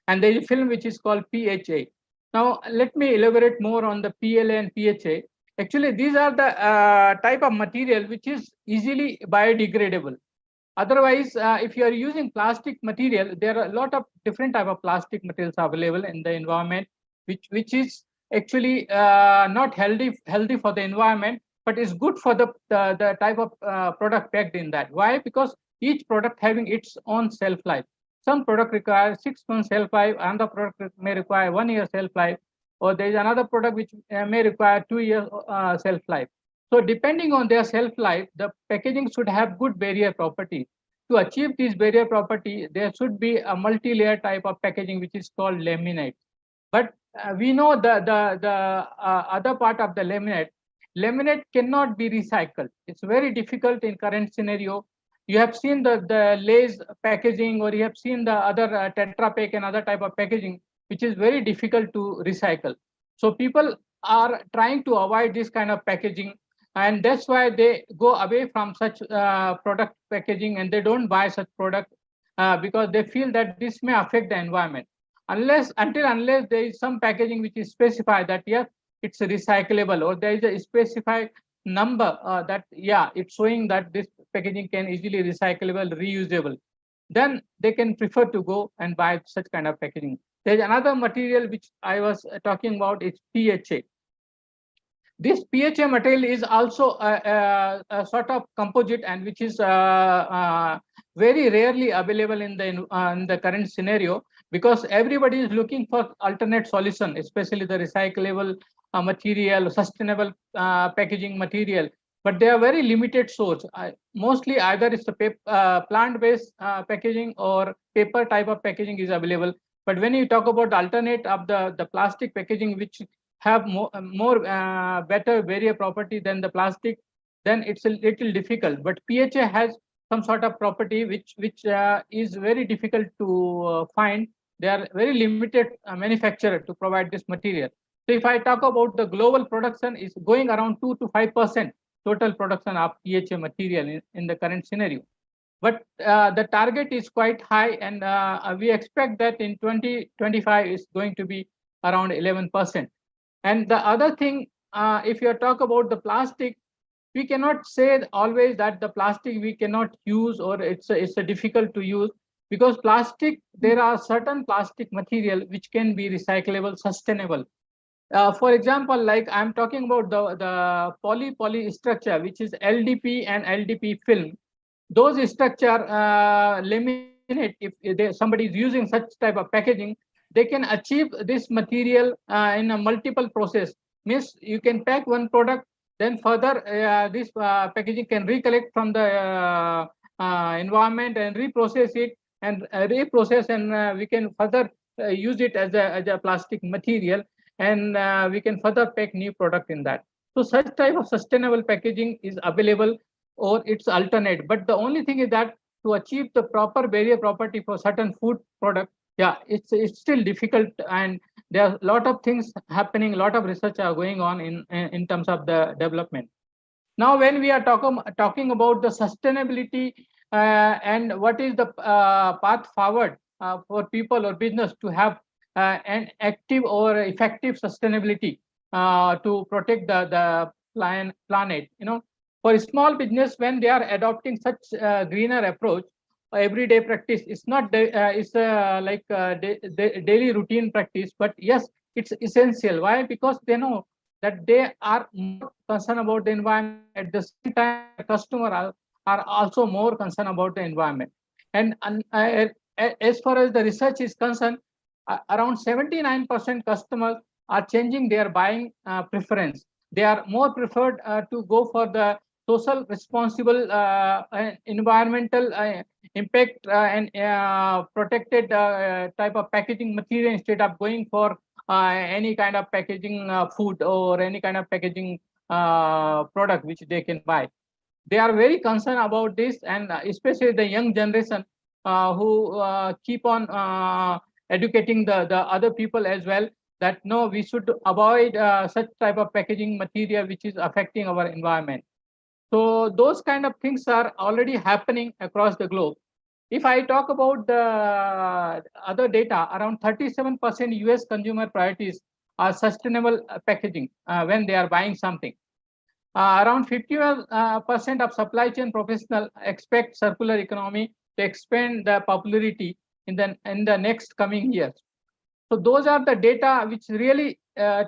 and there's a film which is called PHA. Now, let me elaborate more on the PLA and PHA. Actually, these are the type of material which is easily biodegradable. Otherwise, if you are using plastic material, there are a lot of different type of plastic materials available in the environment, which is actually not healthy for the environment, but is good for the type of product packed in that. Why? Because each product having its own shelf life. Some product requires 6 months shelf life, another product may require 1 year shelf life, or there is another product which may require 2 years shelf life. So depending on their shelf life, the packaging should have good barrier property. To achieve this barrier property, there should be a multi-layer type of packaging which is called laminate. But we know the other part of the laminate. Laminate cannot be recycled. It's very difficult in current scenario. You have seen the Lay's packaging, or you have seen the other Tetra Pak and other type of packaging, which is very difficult to recycle. So people are trying to avoid this kind of packaging, and that's why they go away from such product packaging, and they don't buy such product because they feel that this may affect the environment. Unless there is some packaging which is specified that yes, it's recyclable, or there is a specified number that it's showing that this packaging can easily recyclable, reusable, then they can prefer to go and buy such kind of packaging. There's another material which I was talking about, it's PHA. This PHA material is also a sort of composite, and which is very rarely available in the current scenario, because everybody is looking for alternate solution, especially the recyclable material, sustainable packaging material. But they are very limited source. Mostly either it's a plant-based packaging or paper type of packaging is available. But when you talk about alternate of the plastic packaging, which have more better barrier property than the plastic, then it's a little difficult. But PHA has some sort of property which is very difficult to find. They are very limited manufacturer to provide this material. So if I talk about the global production, is going around 2 to 5% total production of PHA material in the current scenario. But the target is quite high, and we expect that in 2025 is going to be around 11%. And the other thing, if you talk about the plastic, we cannot say always that the plastic we cannot use, or it's a difficult to use, because plastic, there are certain plastic material which can be recyclable, sustainable. For example, like I'm talking about the poly structure, which is LDP and LDP film. Those structure laminate, if somebody is using such type of packaging, they can achieve this material in a multiple process. Means you can pack one product, then further this packaging can recollect from the environment and reprocess it, and we can further use it as a plastic material, and we can further pack new product in that. So such type of sustainable packaging is available, or it's alternate. But the only thing is that to achieve the proper barrier property for certain food product, yeah, it's still difficult, and there are a lot of things happening, a lot of research are going on in terms of the development. Now, when we are talking about the sustainability and what is the path forward for people or business to have an active or effective sustainability to protect the planet, for a small business, when they are adopting such greener approach, everyday practice, it's not like daily routine practice, but yes, it's essential. Why? Because they know that they are more concerned about the environment. At the same time, the customer are also more concerned about the environment. And as far as the research is concerned, around 79% customers are changing their buying preference. They are more preferred to go for the social responsible environmental impact and protected type of packaging material, instead of going for any kind of packaging food or any kind of packaging product which they can buy. They are very concerned about this, and especially the young generation who keep on educating the other people as well, that no, we should avoid such type of packaging material which is affecting our environment. So those kind of things are already happening across the globe. If I talk about the other data, around 37% US consumer priorities are sustainable packaging when they are buying something. Around 50% of supply chain professionals expect circular economy to expand the popularity in the next coming years. So those are the data which really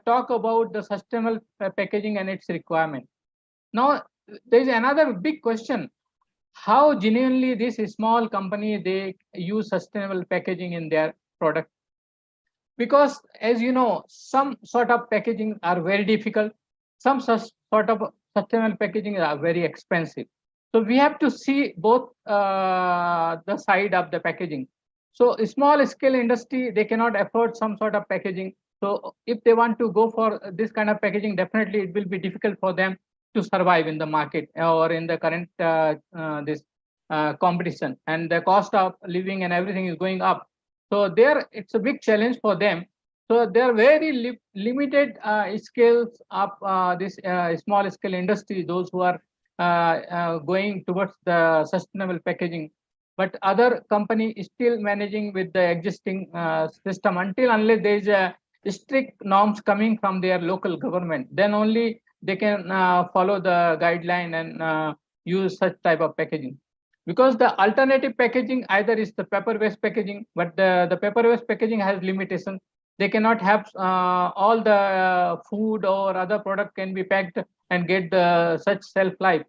talk about the sustainable packaging and its requirement. Now, there is another big question: how genuinely this small company they use sustainable packaging in their product? Because as you know, some sort of packaging are very difficult, some sort of sustainable packaging are very expensive. So we have to see both the side of the packaging. So a small scale industry, they cannot afford some sort of packaging. So if they want to go for this kind of packaging, definitely it will be difficult for them to survive in the market or in the current competition, and the cost of living and everything is going up. So there, it's a big challenge for them. So there are very limited skills of this small scale industry, those who are going towards the sustainable packaging. But other company is still managing with the existing system unless there is a strict norms coming from their local government. Then only they can follow the guideline and use such type of packaging. Because the alternative packaging either is the paper-based packaging, but the paper-based packaging has limitations. They cannot have all the food or other product can be packed and get the such shelf life.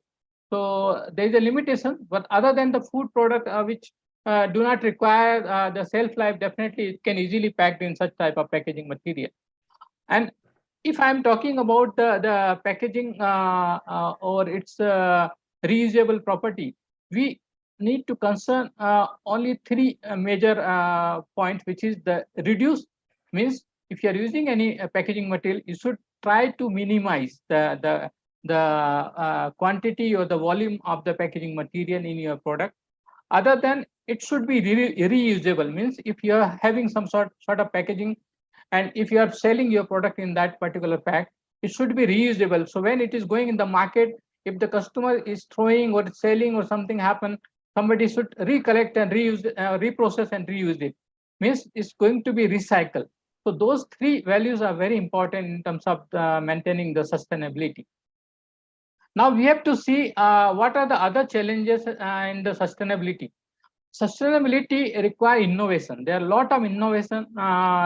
So there is a limitation. But other than the food product which do not require the shelf life, definitely it can easily packed in such type of packaging material. And if I'm talking about the packaging or its reusable property, we need to concern only three major points, which is the reduce. Means if you are using any packaging material, you should try to minimize the the quantity or the volume of the packaging material in your product. Other than it should be reusable, means if you are having some sort of packaging and if you are selling your product in that particular pack, it should be reusable. So when it is going in the market, if the customer is throwing or selling or something happen, somebody should recollect and reuse, reprocess and reuse it. Means it's going to be recycled. So those three values are very important in terms of maintaining the sustainability. Now we have to see what are the other challenges in the sustainability. Sustainability require innovation. There are a lot of innovation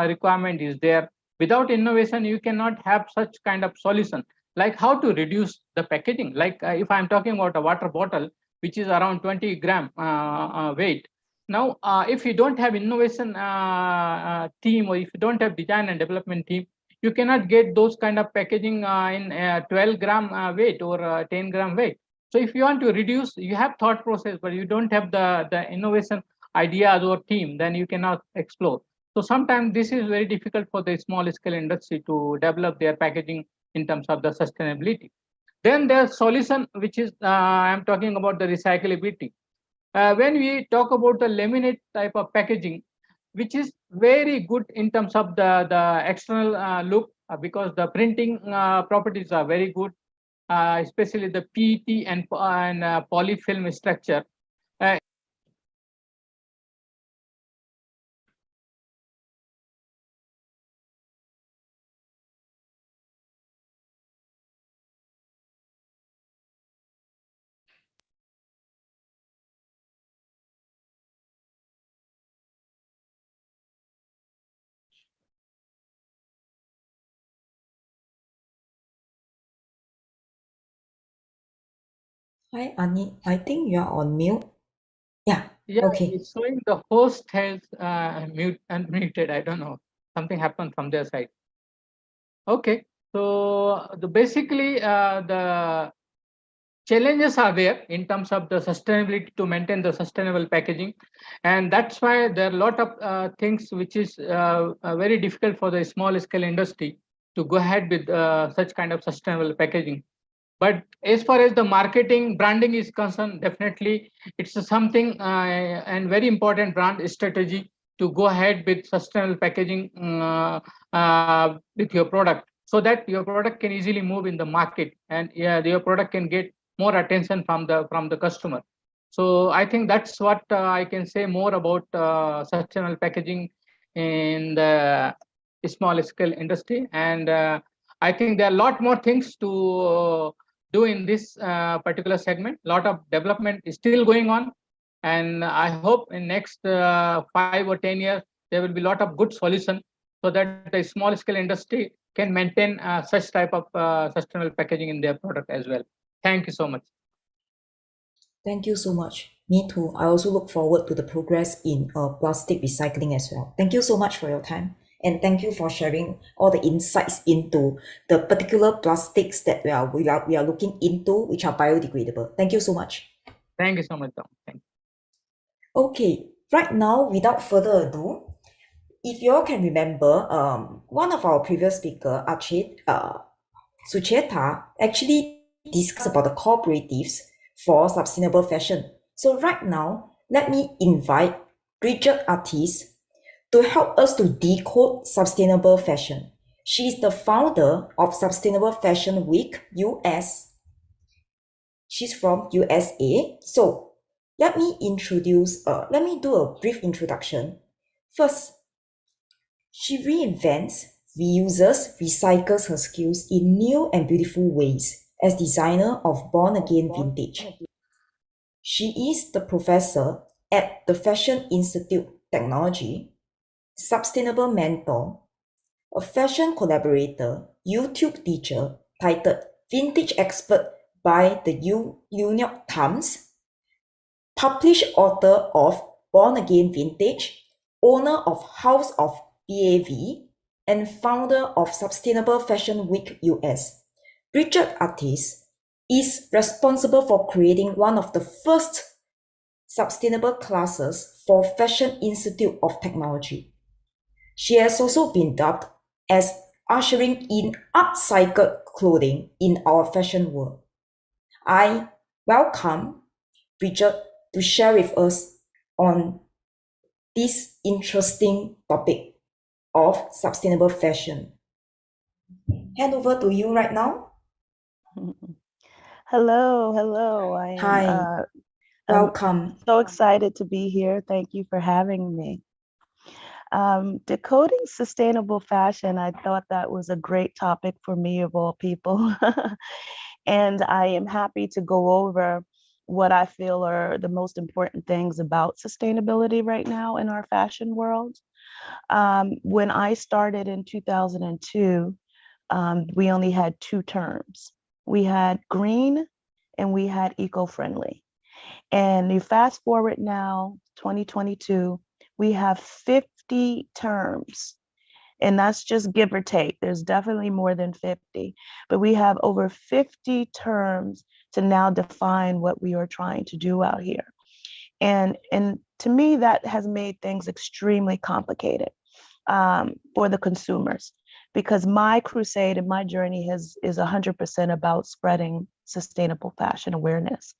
requirement is there. Without innovation, you cannot have such kind of solution. Like how to reduce the packaging. Like if I'm talking about a water bottle, which is around 20 gram weight. Now, if you don't have innovation team, or if you don't have design and development team, you cannot get those kind of packaging in 12 gram weight or 10 gram weight. So if you want to reduce, you have thought process, but you don't have the innovation ideas or team, then you cannot explore. So sometimes this is very difficult for the small scale industry to develop their packaging in terms of the sustainability. Then there's solution, which is I'm talking about the recyclability. When we talk about the laminate type of packaging, which is very good in terms of the external look, because the printing properties are very good, especially the PET and polyfilm structure. Hi, Ani. I think you are on mute. Yeah. Yeah, Okay. it's showing the host has unmuted. I don't know. Something happened from their side. Okay. So basically the challenges are there in terms of the sustainability to maintain the sustainable packaging, and that's why there are a lot of things which is very difficult for the small scale industry to go ahead with such kind of sustainable packaging. But as far as the marketing branding is concerned, definitely it's something and very important brand strategy to go ahead with sustainable packaging with your product, so that your product can easily move in the market, and your product can get more attention from the customer. So I think that's what I can say more about sustainable packaging in the small scale industry. And I think there are a lot more things to do in this particular segment. A lot of development is still going on, and I hope in next 5 or 10 years there will be a lot of good solution, so that the small scale industry can maintain such type of sustainable packaging in their product as well. Thank you so much. Thank you so much. Me too. I also look forward to the progress in plastic recycling as well. Thank you so much for your time. And thank you for sharing all the insights into the particular plastics that we are looking into, which are biodegradable. Thank you so much. Thank you so much, Tom. Thank you. Okay, right now, without further ado, if you all can remember, one of our previous speaker, Sucheta, actually discussed about the cooperatives for sustainable fashion. So right now, let me invite Bridget Artis to help us to decode sustainable fashion. She is the founder of Sustainable Fashion Week US. She's from USA. So let me do a brief introduction. First, she reinvents, reuses, recycles her skills in new and beautiful ways as designer of Born Again Vintage. She is the professor at the Fashion Institute Technology, sustainable mentor, a fashion collaborator, YouTube teacher, titled Vintage Expert by the New York Times, published author of Born Again Vintage, owner of House of BAV, and founder of Sustainable Fashion Week US. Bridget Artis is responsible for creating one of the first sustainable classes for Fashion Institute of Technology. She has also been dubbed as ushering in upcycled clothing in our fashion world. I welcome Bridget to share with us on this interesting topic of sustainable fashion. Hand over to you right now. Hello. I am Hi, I'm welcome. so excited to be here. Thank you for having me. Decoding sustainable fashion, I thought that was a great topic for me of all people. And I am happy to go over what I feel are the most important things about sustainability right now in our fashion world. When I started in 2002, we only had two terms. We had green and we had eco-friendly. And you fast forward now, 2022, we have 50 terms. And that's just give or take. There's definitely more than 50, but we have over 50 terms to now define what we are trying to do out here. And to me, that has made things extremely complicated for the consumers, because my crusade and my journey is 100% about spreading sustainable fashion awareness.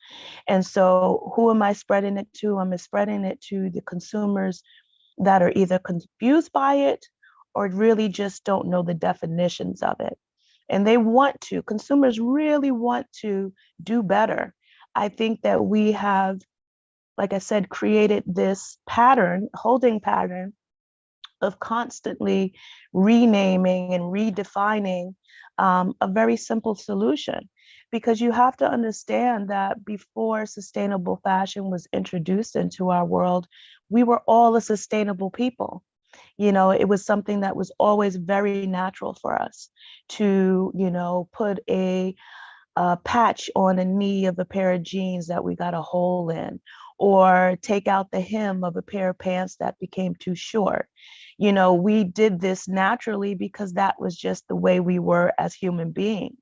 And so who am I spreading it to? I'm spreading it to the consumers that are either confused by it or really just don't know the definitions of it. And they want to, consumers really want to do better. I think that we have, like I said, created this pattern, holding pattern of constantly renaming and redefining a very simple solution. Because you have to understand that before sustainable fashion was introduced into our world, we were all a sustainable people. You know, it was something that was always very natural for us to, you know, put a patch on a knee of a pair of jeans that we got a hole in, or take out the hem of a pair of pants that became too short. You know, we did this naturally because that was just the way we were as human beings.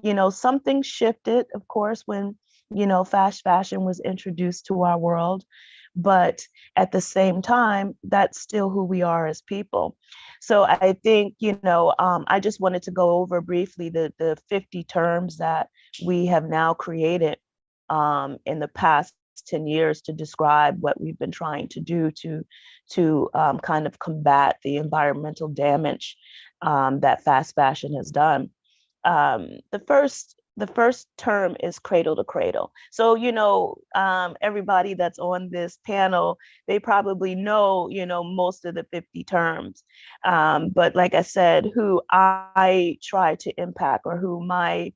You know, something shifted, of course, when, you know, fast fashion was introduced to our world. But at the same time, that's still who we are as people. So I think, you know, I just wanted to go over briefly the 50 terms that we have now created in the past 10 years to describe what we've been trying to do to kind of combat the environmental damage that fast fashion has done. The first term is cradle to cradle. So, you know, everybody that's on this panel, they probably know, you know, most of the 50 terms. But like I said, who I try to impact, or who my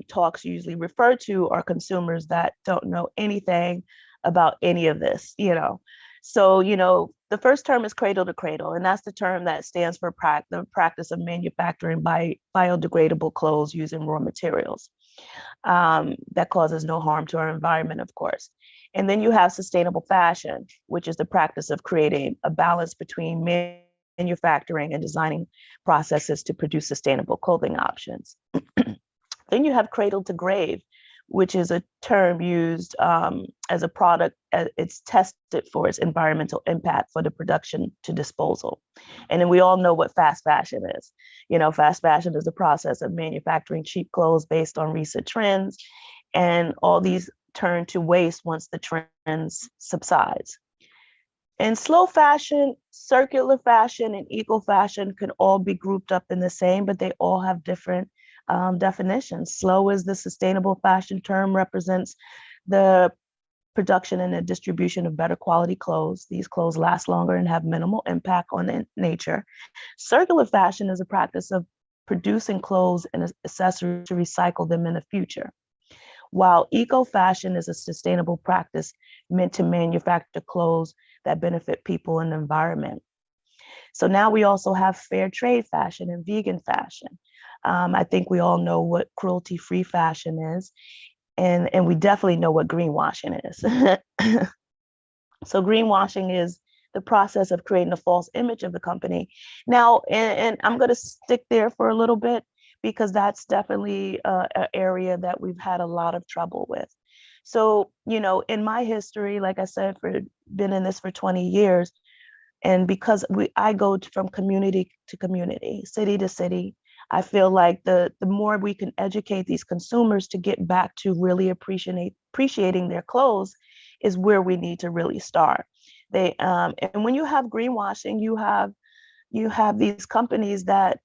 talks usually refer to, are consumers that don't know anything about any of this, you know. So, you know, the first term is cradle to cradle, and that's the term that stands for the practice of manufacturing biodegradable clothes using raw materials that causes no harm to our environment, of course. And then you have sustainable fashion, which is the practice of creating a balance between manufacturing and designing processes to produce sustainable clothing options. Then you have cradle to grave, which is a term used as a product. It's tested for its environmental impact for the production to disposal. And then we all know what fast fashion is. You know, fast fashion is the process of manufacturing cheap clothes based on recent trends, and all these turn to waste once the trends subsides. And slow fashion, circular fashion, and eco fashion could all be grouped up in the same, but they all have different definitions. Slow is the sustainable fashion term, represents the production and the distribution of better quality clothes. These clothes last longer and have minimal impact on nature. Circular fashion is a practice of producing clothes and accessories to recycle them in the future. While eco fashion is a sustainable practice meant to manufacture clothes that benefit people and the environment. So now we also have fair trade fashion and vegan fashion. I think we all know what cruelty-free fashion is, and we definitely know what greenwashing is. So greenwashing is the process of creating a false image of the company. Now, and I'm going to stick there for a little bit, because that's definitely an area that we've had a lot of trouble with. So, you know, in my history, like I said, been in this for 20 years, And because I go from community to community, city to city, I feel like the more we can educate these consumers to get back to really appreciating their clothes is where we need to really start. And when you have greenwashing, you have these companies that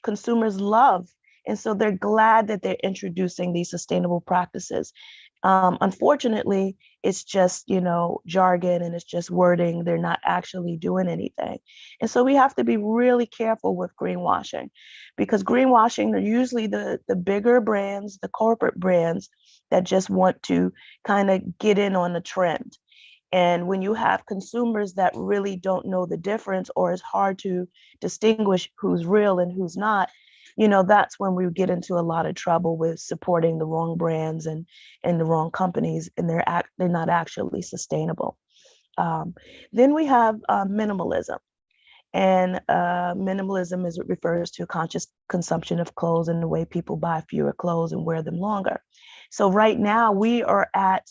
consumers love. And so they're glad that they're introducing these sustainable practices. Unfortunately, it's just, jargon and it's just wording. They're not actually doing anything. And so we have to be really careful with greenwashing, because greenwashing are usually the bigger brands, the corporate brands that just want to kind of get in on the trend. And when you have consumers that really don't know the difference, or it's hard to distinguish who's real and who's not, that's when we get into a lot of trouble with supporting the wrong brands and the wrong companies, and they're not actually sustainable. Then we have minimalism. And minimalism refers to conscious consumption of clothes and the way people buy fewer clothes and wear them longer. So right now we are at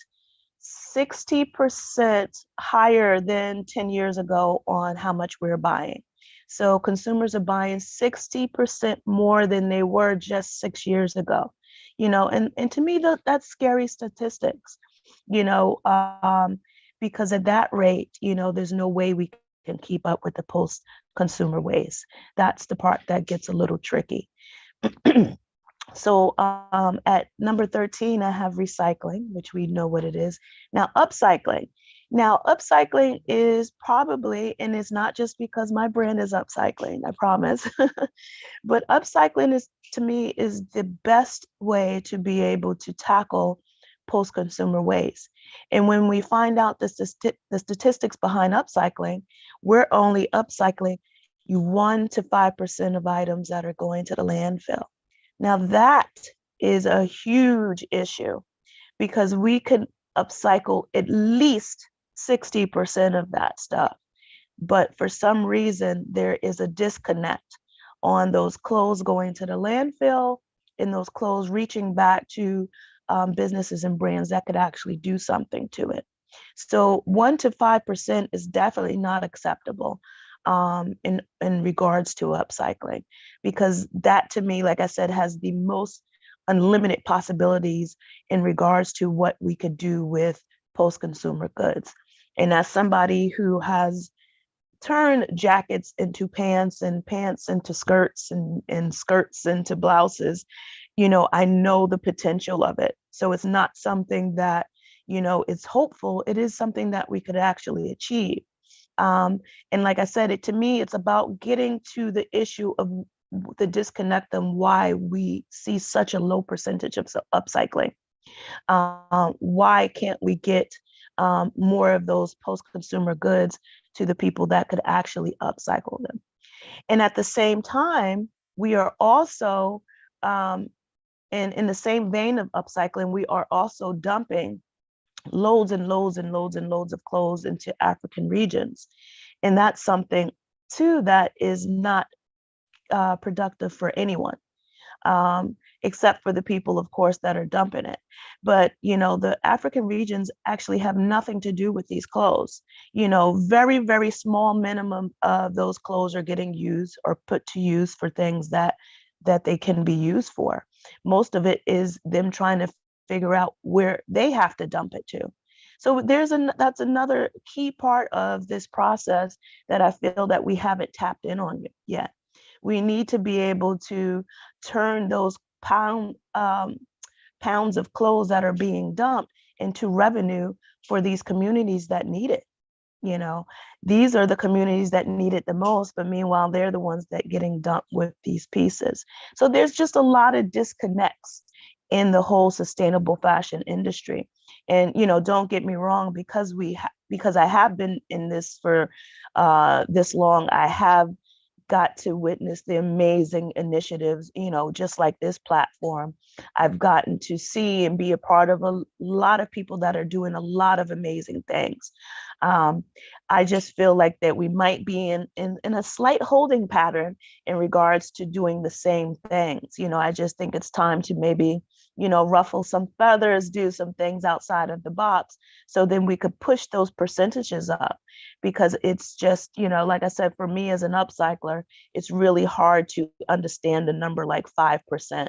60% higher than 10 years ago on how much we're buying. So consumers are buying 60% more than they were just 6 years ago. And to me, that's scary statistics, because at that rate, there's no way we can keep up with the post-consumer waste. That's the part that gets a little tricky. So at number 13, I have recycling, which we know what it is. Now, upcycling. Now, upcycling is probably, and it's not just because my brand is upcycling, I promise, but upcycling is, to me, is the best way to be able to tackle post-consumer waste. And when we find out the statistics behind upcycling, we're only upcycling 1 to 5% of items that are going to the landfill. Now that is a huge issue, because we could upcycle at least 60% of that stuff. But for some reason, there is a disconnect on those clothes going to the landfill and those clothes reaching back to businesses and brands that could actually do something to it. So 1 to 5% is definitely not acceptable in regards to upcycling, because that, to me, like I said, has the most unlimited possibilities in regards to what we could do with post-consumer goods. And as somebody who has turned jackets into pants and pants into skirts and skirts into blouses, I know the potential of it. So it's not something that, it's hopeful. It is something that we could actually achieve. And like I said, to me, it's about getting to the issue of the disconnect and why we see such a low percentage of upcycling. Why can't we get more of those post-consumer goods to the people that could actually upcycle them? And at the same time, we are also, in the same vein of upcycling, we are also dumping loads and loads and loads and loads of clothes into African regions. And that's something too that is not productive for anyone, except for the people, of course, that are dumping it. But, the African regions actually have nothing to do with these clothes. Very, very small minimum of those clothes are getting used or put to use for things that they can be used for. Most of it is them trying to figure out where they have to dump it to. So that's another key part of this process that I feel that we haven't tapped in on yet. We need to be able to turn those pounds of clothes that are being dumped into revenue for these communities that need it. These are the communities that need it the most, but meanwhile, they're the ones that getting dumped with these pieces. So there's just a lot of disconnects in the whole sustainable fashion industry. And, don't get me wrong, because I have been in this for this long, I have got to witness the amazing initiatives, just like this platform. I've gotten to see and be a part of a lot of people that are doing a lot of amazing things. I just feel like that we might be in a slight holding pattern in regards to doing the same things. I just think it's time to maybe ruffle some feathers, do some things outside of the box. So then we could push those percentages up, because it's just, like I said, for me as an upcycler, it's really hard to understand a number like 5%.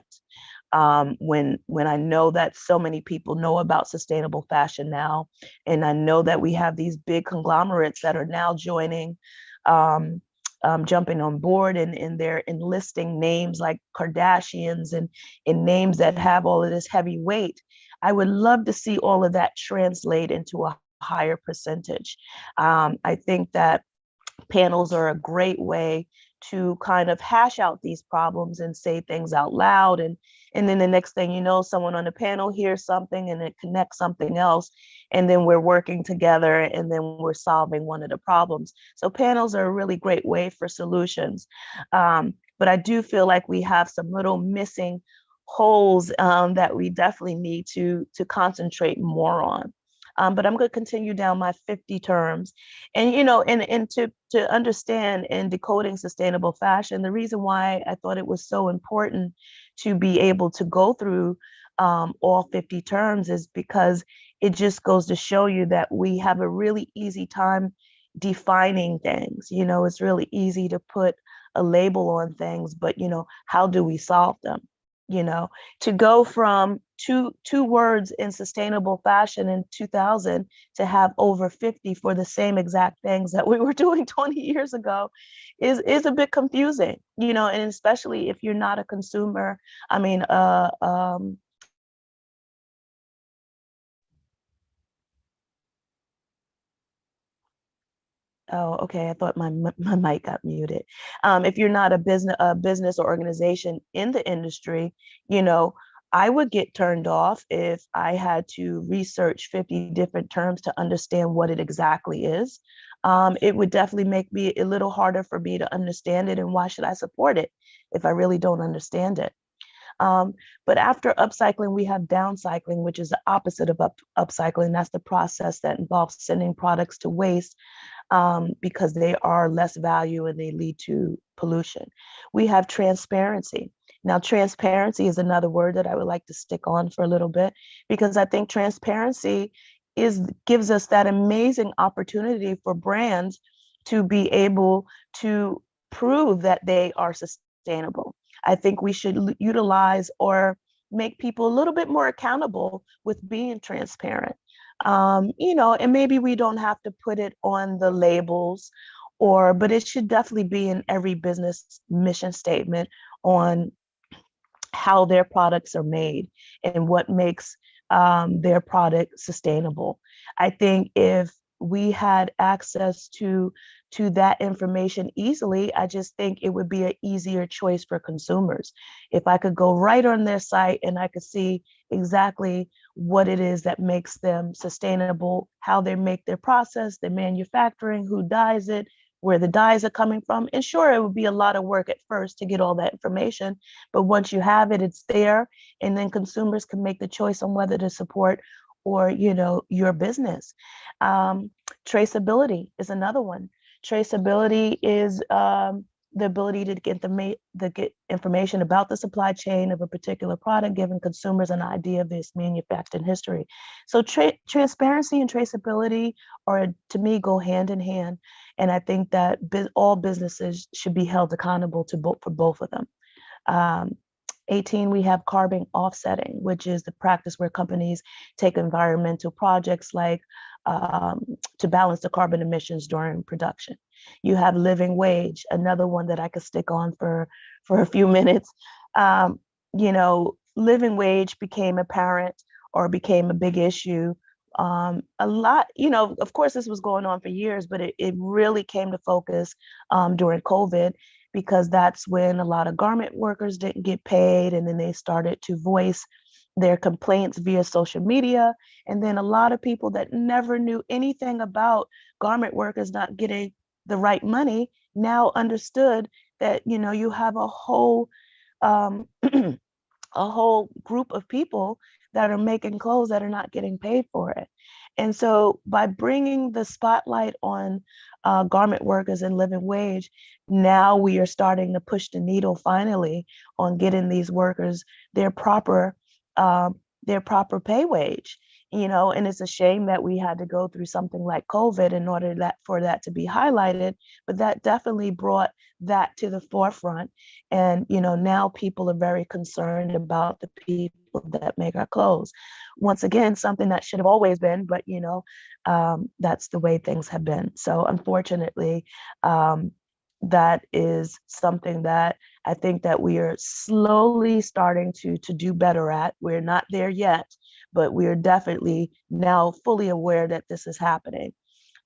When I know that so many people know about sustainable fashion now, and I know that we have these big conglomerates that are now joining, jumping on board, and they're enlisting names like Kardashians and names that have all of this heavy weight. I would love to see all of that translate into a higher percentage. I think that panels are a great way to kind of hash out these problems and say things out loud. And then the next thing you know, someone on the panel hears something and it connects something else. And then we're working together, and then we're solving one of the problems. So panels are a really great way for solutions. But I do feel like we have some little missing holes that we definitely need to concentrate more on. But I'm going to continue down my 50 terms. And, and to understand in decoding sustainable fashion, the reason why I thought it was so important to be able to go through all 50 terms is because it just goes to show you that we have a really easy time defining things. It's really easy to put a label on things, but, how do we solve them? To go from two words in sustainable fashion in 2000 to have over 50 for the same exact things that we were doing 20 years ago is a bit confusing, and especially if you're not a consumer. I mean, oh, okay. I thought my mic got muted. If you're not a business or organization in the industry, I would get turned off if I had to research 50 different terms to understand what it exactly is. It would definitely make me a little harder for me to understand it, and why should I support it if I really don't understand it? But after upcycling, we have downcycling, which is the opposite of upcycling. That's the process that involves sending products to waste because they are less value and they lead to pollution. We have transparency. Now, transparency is another word that I would like to stick on for a little bit, because I think transparency gives us that amazing opportunity for brands to be able to prove that they are sustainable. I think we should utilize or make people a little bit more accountable with being transparent. And maybe we don't have to put it on the labels, but it should definitely be in every business mission statement on how their products are made and what makes their product sustainable. I think if we had access to that information easily, I just think it would be an easier choice for consumers. If I could go right on their site and I could see exactly what it is that makes them sustainable, how they make their process, their manufacturing, who dyes it, where the dyes are coming from. And sure, it would be a lot of work at first to get all that information, but once you have it, it's there, and then consumers can make the choice on whether to support or your business. Traceability is another one. Traceability is the ability to get information about the supply chain of a particular product, giving consumers an idea of its manufacturing history. So transparency and traceability are, to me, go hand in hand. And I think that all businesses should be held accountable for both of them. 18, we have carbon offsetting, which is the practice where companies take environmental projects like to balance the carbon emissions during production. You have living wage, another one that I could stick on for a few minutes. Living wage became apparent or became a big issue. A lot, of course, this was going on for years, but it really came to focus during COVID, because that's when a lot of garment workers didn't get paid, and then they started to voice their complaints via social media. And then a lot of people that never knew anything about garment workers not getting the right money now understood that, you have a whole a whole group of people that are making clothes that are not getting paid for it. And so by bringing the spotlight on garment workers and living wage, now we are starting to push the needle finally on getting these workers their proper their proper pay wage, and it's a shame that we had to go through something like COVID in order for that to be highlighted, but that definitely brought that to the forefront. And, now people are very concerned about the people that make our clothes. Once again, something that should have always been, but, that's the way things have been. So unfortunately, that is something that I think that we are slowly starting to do better at. We're not there yet, but we are definitely now fully aware that this is happening.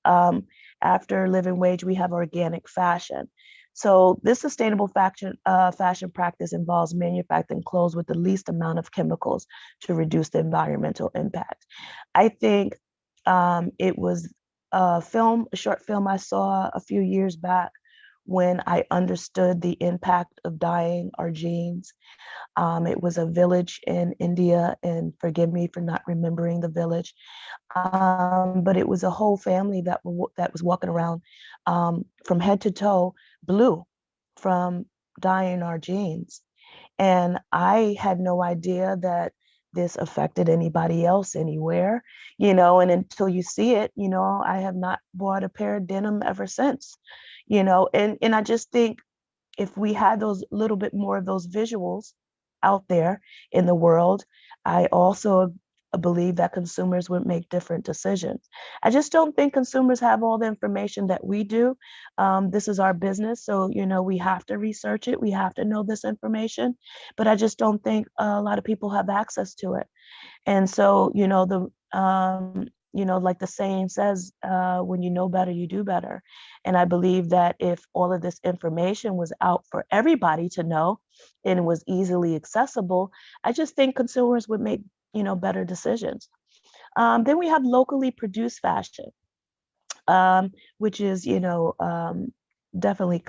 After living wage, we have organic fashion. So this sustainable fashion practice involves manufacturing clothes with the least amount of chemicals to reduce the environmental impact. I think it was a short film I saw a few years back when I understood the impact of dyeing our jeans. It was a village in India, and forgive me for not remembering the village, but it was a whole family that was walking around from head to toe blue from dyeing our jeans. And I had no idea that this affected anybody else anywhere, and until you see it, I have not bought a pair of denim ever since, and I just think if we had those little bit more of those visuals out there in the world, I also believe that consumers would make different decisions. I just don't think consumers have all the information that we do. This is our business, so we have to research it. We have to know this information, but I just don't think a lot of people have access to it. And so, like the saying says, when you know better, you do better. And I believe that if all of this information was out for everybody to know and it was easily accessible, I just think consumers would make, better decisions. Then we have locally produced fashion, which is, definitely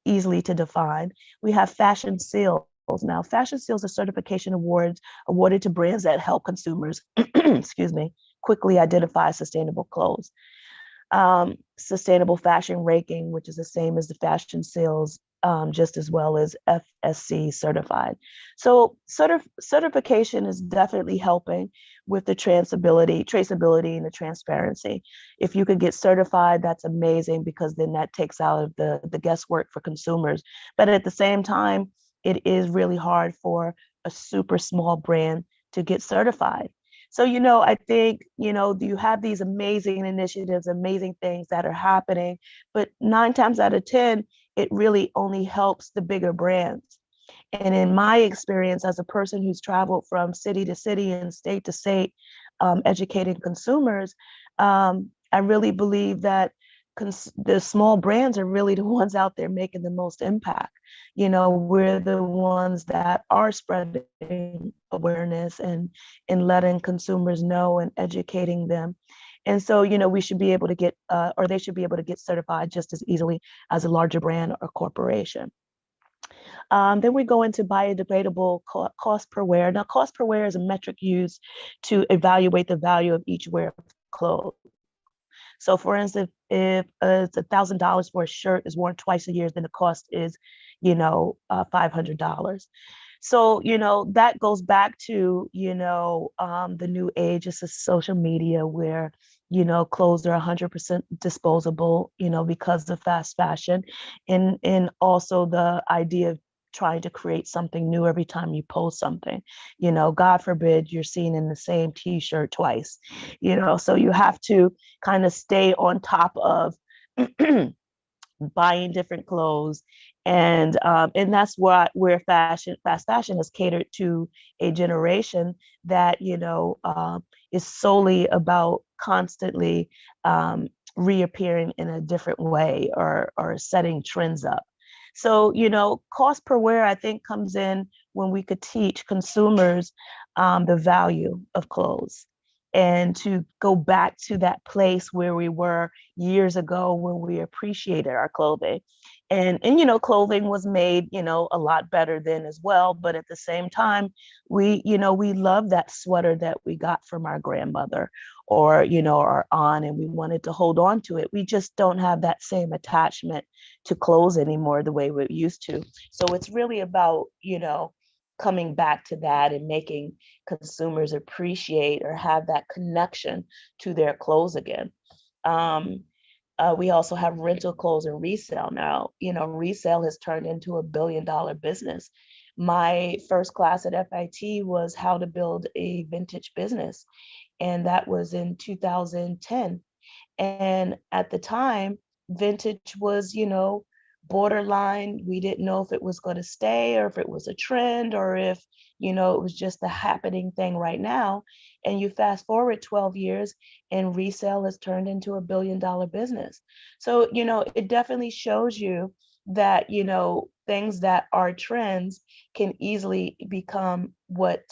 easily to define. We have fashion seals. Now, fashion seals are certification awards awarded to brands that help consumers, excuse me, quickly identify sustainable clothes. Sustainable fashion ranking, which is the same as the fashion seals, just as well as FSC certified. So certification is definitely helping with the traceability and the transparency. If you could get certified, that's amazing, because then that takes out of the guesswork for consumers. But at the same time, it is really hard for a super small brand to get certified. So, I think, you have these amazing initiatives, amazing things that are happening, but 9 times out of 10, it really only helps the bigger brands. And in my experience, as a person who's traveled from city to city and state to state, educating consumers, I really believe that the small brands are really the ones out there making the most impact. We're the ones that are spreading awareness and letting consumers know and educating them. And so, we should be able to get, or they should be able to get certified just as easily as a larger brand or corporation. Then we go into biodegradable cost per wear. Now, cost per wear is a metric used to evaluate the value of each wear of clothes. So for instance, if it's $1,000 for a shirt is worn twice a year, then the cost is, $500. So, that goes back to, the new age. It's a social media where, clothes are 100% disposable, because of fast fashion, and also the idea of trying to create something new every time you post something. God forbid you're seen in the same t-shirt twice, so you have to kind of stay on top of buying different clothes. And that's where fast fashion has catered to a generation that, is solely about constantly reappearing in a different way or setting trends up. So, cost per wear, I think, comes in when we could teach consumers the value of clothes, and to go back to that place where we were years ago when we appreciated our clothing. And clothing was made, a lot better then as well. But at the same time, we love that sweater that we got from our grandmother or, our aunt, and we wanted to hold on to it. We just don't have that same attachment to clothes anymore the way we used to. So it's really about, coming back to that and making consumers appreciate or have that connection to their clothes again. We also have rental clothes and resale now. You know, resale has turned into $1 billion business. My first class at FIT was how to build a vintage business, and that was in 2010. And at the time, vintage was, you know, borderline. We didn't know if it was going to stay or if it was a trend or if, you know, it was just the happening thing right now. And you fast forward 12 years and resale has turned into $1 billion business. So, you know, it definitely shows you that, you know, things that are trends can easily become what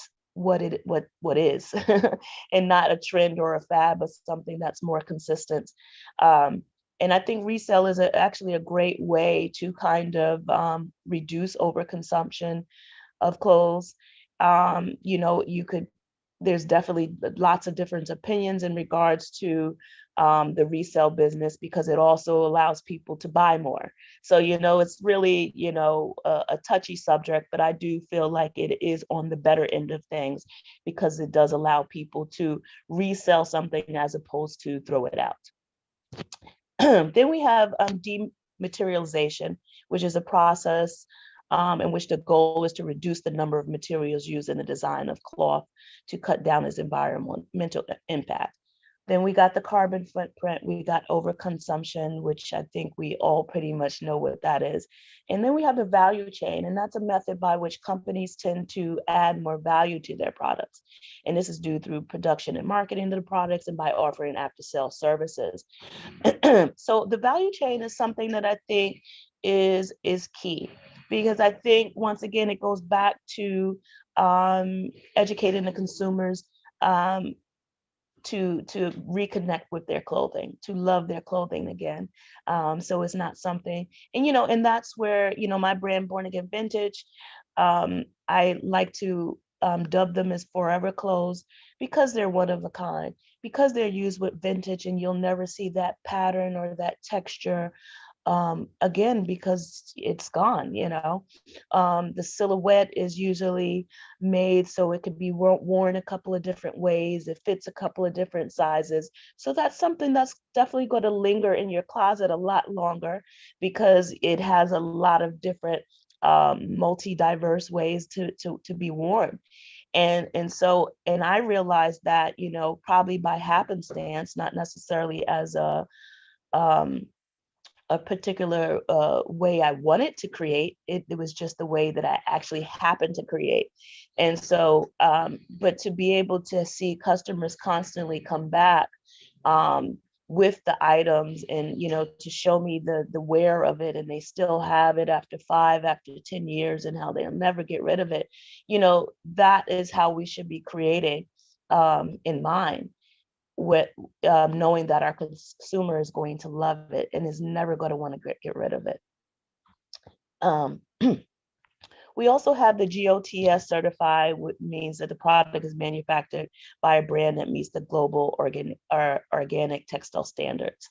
is and not a trend or a fad, but something that's more consistent. And I think resale is actually a great way to kind of reduce overconsumption of clothes. You know, there's definitely lots of different opinions in regards to the resale business, because it also allows people to buy more. So, you know, it's really, you know, a touchy subject, but I do feel like it is on the better end of things because it does allow people to resell something as opposed to throw it out. Then we have dematerialization, which is a process in which the goal is to reduce the number of materials used in the design of cloth to cut down its environmental impact. Then we got the carbon footprint, we got overconsumption, which I think we all pretty much know what that is. And then we have the value chain, and that's a method by which companies tend to add more value to their products. And this is due through production and marketing of the products and by offering after-sale services. So the value chain is something that I think is key, because I think, once again, it goes back to educating the consumers to reconnect with their clothing, to love their clothing again. So it's not something, and, you know, and that's where, you know, my brand, Born Again Vintage, I like to dub them as forever clothes, because they're one of a kind, because they're used with vintage and you'll never see that pattern or that texture again, because it's gone, you know. The silhouette is usually made so it could be worn a couple of different ways. It fits a couple of different sizes. So that's something that's definitely going to linger in your closet a lot longer, because it has a lot of different multi-diverse ways to be worn. And so I realized that, you know, probably by happenstance, not necessarily as a particular way I wanted to create. It was just the way that I actually happened to create. And so, but to be able to see customers constantly come back with the items, and, you know, to show me the wear of it, and they still have it after 5, after 10 years, and how they'll never get rid of it. You know, that is how we should be creating in mind, with knowing that our consumer is going to love it and is never going to want to get rid of it. We also have the GOTS certified, which means that the product is manufactured by a brand that meets the global organic textile standards.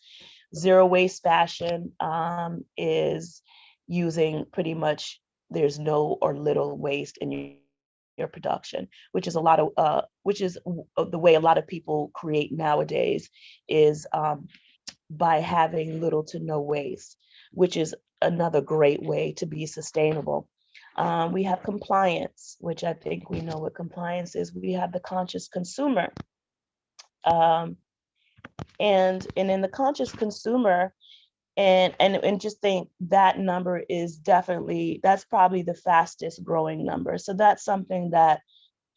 Zero waste fashion is using pretty much, there's no or little waste in your production, which is a lot of which is the way a lot of people create nowadays, is by having little to no waste, which is another great way to be sustainable. We have compliance, which I think we know what compliance is. We have the conscious consumer, and in the conscious consumer, and just think that number is definitely, that's probably the fastest growing number. So that's something that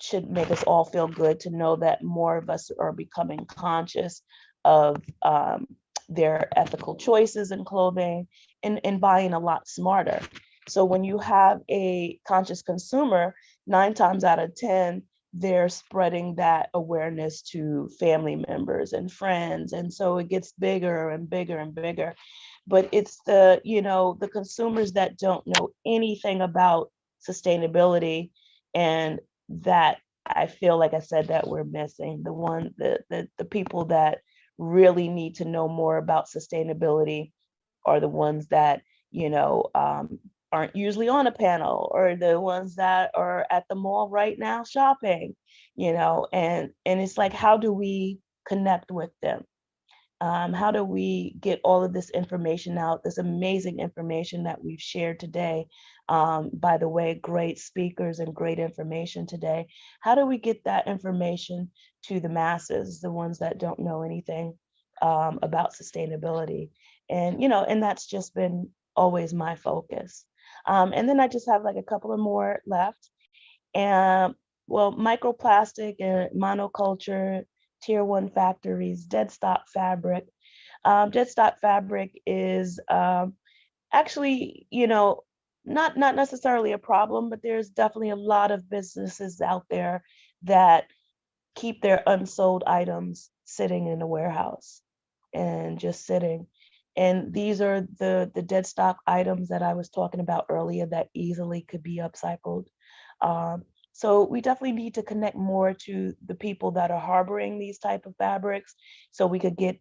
should make us all feel good, to know that more of us are becoming conscious of their ethical choices in clothing, and buying a lot smarter. So when you have a conscious consumer, 9 times out of 10, they're spreading that awareness to family members and friends. And so it gets bigger and bigger and bigger. But it's the, you know, the consumers that don't know anything about sustainability, and that I feel, like I said, that we're missing. The people that really need to know more about sustainability are the ones that, you know, aren't usually on a panel, or the ones that are at the mall right now shopping, you know, and it's like, how do we connect with them? How do we get all of this information out, this amazing information that we've shared today? By the way, great speakers and great information today. How do we get that information to the masses, the ones that don't know anything about sustainability? And, you know, and that's just been always my focus. And then I just have like a couple of more left. And well, microplastic and monoculture, tier 1 factories, dead stock fabric. Dead stock fabric is actually, you know, not necessarily a problem, but there's definitely a lot of businesses out there that keep their unsold items sitting in a warehouse and just sitting. And these are the dead stock items that I was talking about earlier that easily could be upcycled. So we definitely need to connect more to the people that are harboring these type of fabrics, so we could get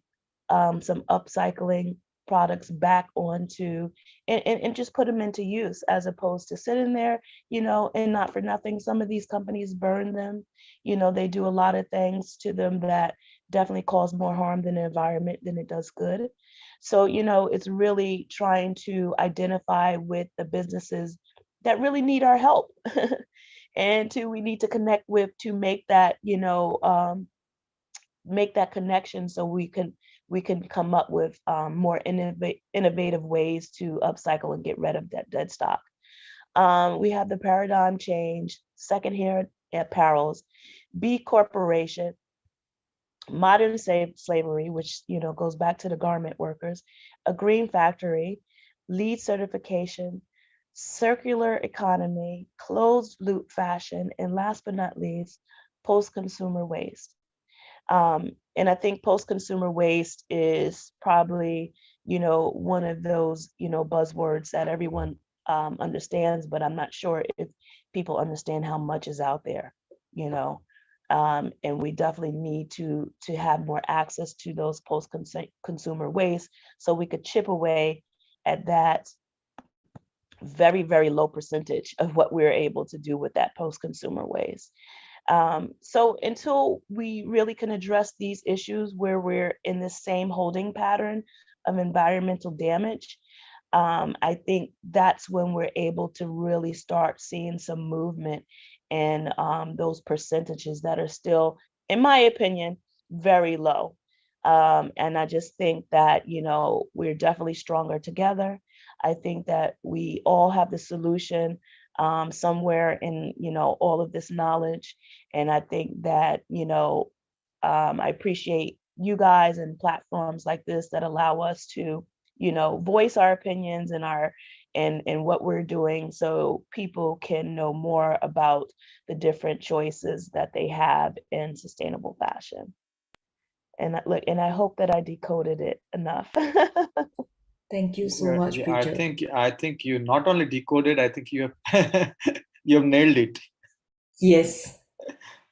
some upcycling products back onto and just put them into use, as opposed to sitting there, you know, and not for nothing. Some of these companies burn them, you know, they do a lot of things to them that definitely cause more harm than the environment than it does good. So, you know, it's really trying to identify with the businesses that really need our help. And we need to connect with to make that, you know, make that connection, so we can come up with more innovative ways to upcycle and get rid of that dead stock. We have the paradigm change, secondhand apparels, B Corporation, modern slavery, which, you know, goes back to the garment workers, a green factory, LEED certification, circular economy, closed loop fashion, and last but not least, post-consumer waste. And I think post-consumer waste is probably, you know, one of those, you know, buzzwords that everyone understands, but I'm not sure if people understand how much is out there, you know. And we definitely need to have more access to those post-consumer waste, so we could chip away at that very, very low percentage of what we're able to do with that post-consumer waste. So until we really can address these issues where we're in the same holding pattern of environmental damage, I think that's when we're able to really start seeing some movement in those percentages that are still, in my opinion, very low. And I just think that, you know, we're definitely stronger together. I think that we all have the solution somewhere in, you know, all of this knowledge. And I think that, you know, I appreciate you guys and platforms like this that allow us to, you know, voice our opinions and and what we're doing, so people can know more about the different choices that they have in sustainable fashion. And I hope that I decoded it enough. Thank you so much, Bridget. I think you not only decoded, I think you have you have nailed it. Yes.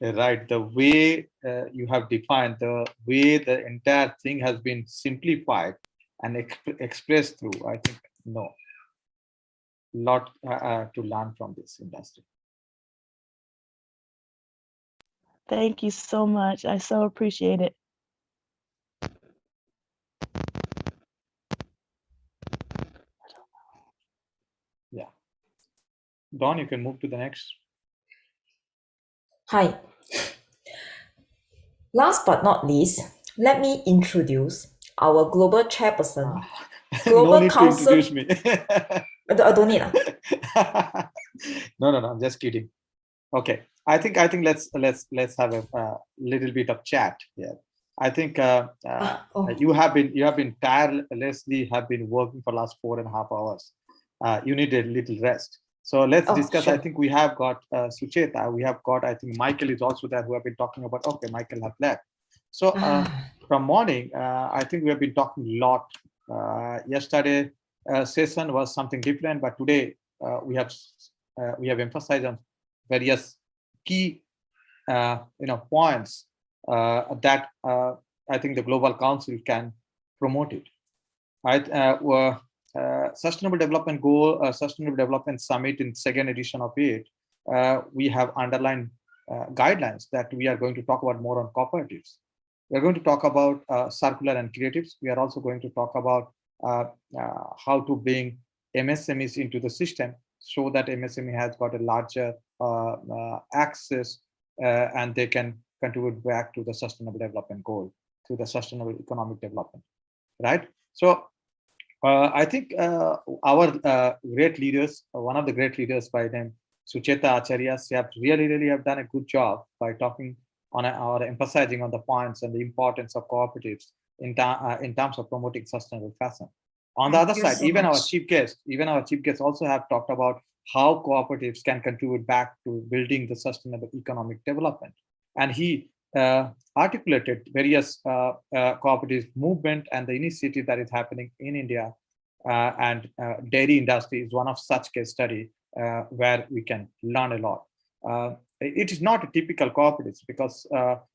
Right. The way you have defined, the way the entire thing has been simplified and expressed through, I think, no, lot to learn from this industry. Thank you so much. I so appreciate it. Yeah. Dawn, you can move to the next. Hi. Last but not least, let me introduce our global chairperson, Global No need Council. to introduce me. I don't need. No, I'm just kidding. Okay, I think let's have a little bit of chat here. I think you have been tirelessly working for last 4.5 hours. You need a little rest. So let's discuss. Sure. I think we have got Sucheta. We have got, I think Michael is also there, who have been talking about. Okay, Michael has left. So from morning, I think we have been talking a lot. Yesterday session was something different, but today we have emphasized on various key points that I think the Global Council can promote it. Right? Sustainable Development Goal, Sustainable Development Summit in second edition of it, we have underlined guidelines that we are going to talk about more on cooperatives. We're going to talk about circular and creatives. We are also going to talk about how to bring MSMEs into the system so that MSME has got a larger access and they can contribute back to the sustainable development goal, to the sustainable economic development, right? So I think our great leaders, one of the great leaders by name, Sucheta Acharya, have really have done a good job by talking on or emphasizing on the points and the importance of cooperatives in terms of promoting sustainable fashion. On the other side, even our chief guests also have talked about how cooperatives can contribute back to building the sustainable economic development. And he articulated various cooperative movement and the initiative that is happening in India, and dairy industry is one of such case study where we can learn a lot. It is not a typical cooperative because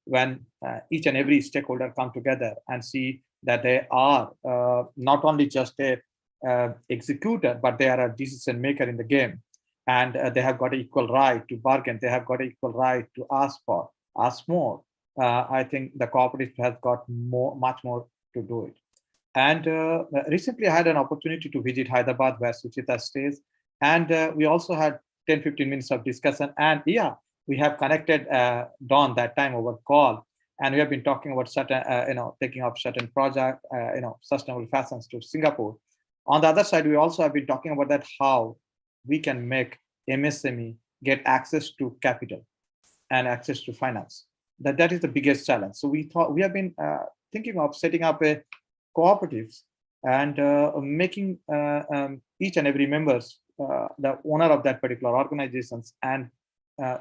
when each and every stakeholder come together and see that they are not only just a executor, but they are a decision maker in the game, and they have got an equal right to bargain. They have got an equal right to ask more. I think the cooperative has got much more to do it. And recently I had an opportunity to visit Hyderabad where Sucheta stays. And we also had 10-15 minutes of discussion. And yeah, we have connected Dawn that time over call. And we have been talking about certain, taking up certain project, sustainable fashions to Singapore. On the other side, we also have been talking about that how we can make MSME get access to capital and access to finance. That is the biggest challenge. So we have been thinking of setting up a cooperatives and making each and every members the owner of that particular organizations, and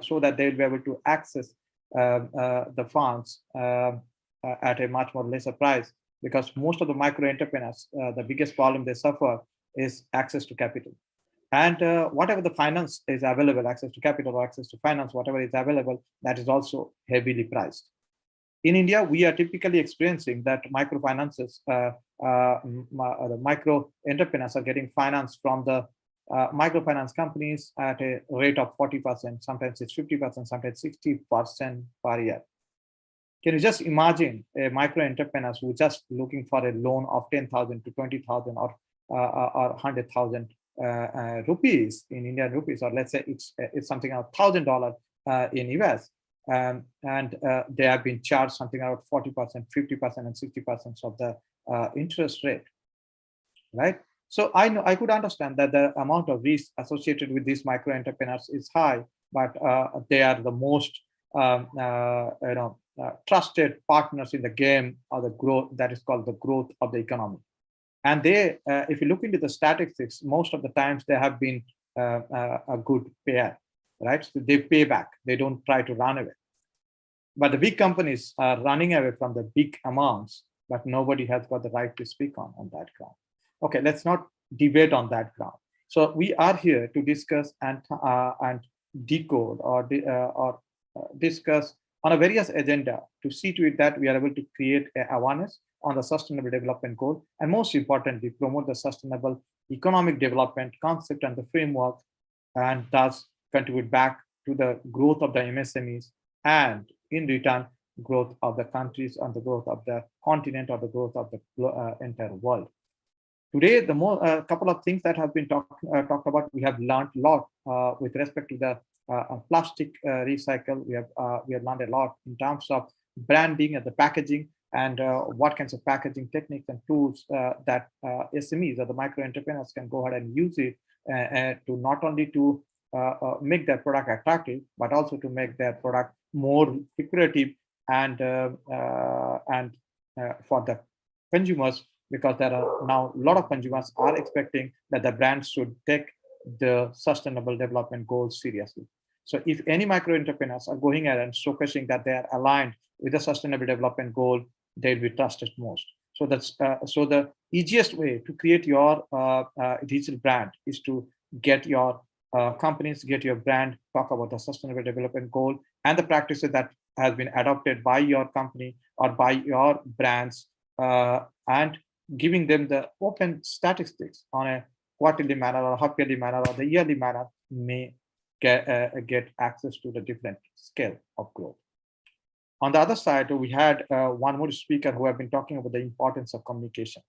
so that they'll be able to access the funds at a much more lesser price, because most of the micro entrepreneurs, the biggest problem they suffer is access to capital. And whatever the finance is available, access to capital or access to finance, whatever is available, that is also heavily priced. In India, we are typically experiencing that microfinances, the micro entrepreneurs are getting finance from the microfinance companies at a rate of 40%, sometimes it's 50%, sometimes 60% per year. Can you just imagine a micro entrepreneur who is just looking for a loan of 10,000 to 20,000 or 100,000 rupees in Indian rupees, or let's say it's something like $1,000 in US, and they have been charged something about 40%, 50%, and 60% of the interest rate, right? So I could understand that the amount of risk associated with these micro entrepreneurs is high, but they are the most trusted partners in the game of the growth that is called the growth of the economy. And they, if you look into the statistics, most of the times they have been a good payer, right? So they pay back, they don't try to run away. But the big companies are running away from the big amounts, but nobody has got the right to speak on that ground. Okay, let's not debate on that ground. So we are here to discuss and decode or discuss on a various agenda to see to it that we are able to create awareness on the sustainable development goal, and most importantly, promote the sustainable economic development concept and the framework, and thus contribute back to the growth of the MSMEs, and in return, growth of the countries and the growth of the continent or the growth of the entire world. Today, the couple of things that have been talked about, we have learned a lot with respect to the plastic recycle. We have learned a lot in terms of branding and the packaging, and what kinds of packaging techniques and tools that SMEs or the micro entrepreneurs can go ahead and use it to not only to make their product attractive, but also to make their product more lucrative and for the consumers, because there are now a lot of consumers are expecting that the brands should take the sustainable development goals seriously. So if any micro entrepreneurs are going ahead and showcasing that they are aligned with the sustainable development goal, they'll be trusted most. So that's so the easiest way to create your digital brand is to get your companies, get your brand, talk about the sustainable development goal and the practices that has been adopted by your company or by your brands, and giving them the open statistics on a quarterly manner or half-yearly manner or the yearly manner may get access to the different scale of growth. On the other side, we had one more speaker who have been talking about the importance of communication.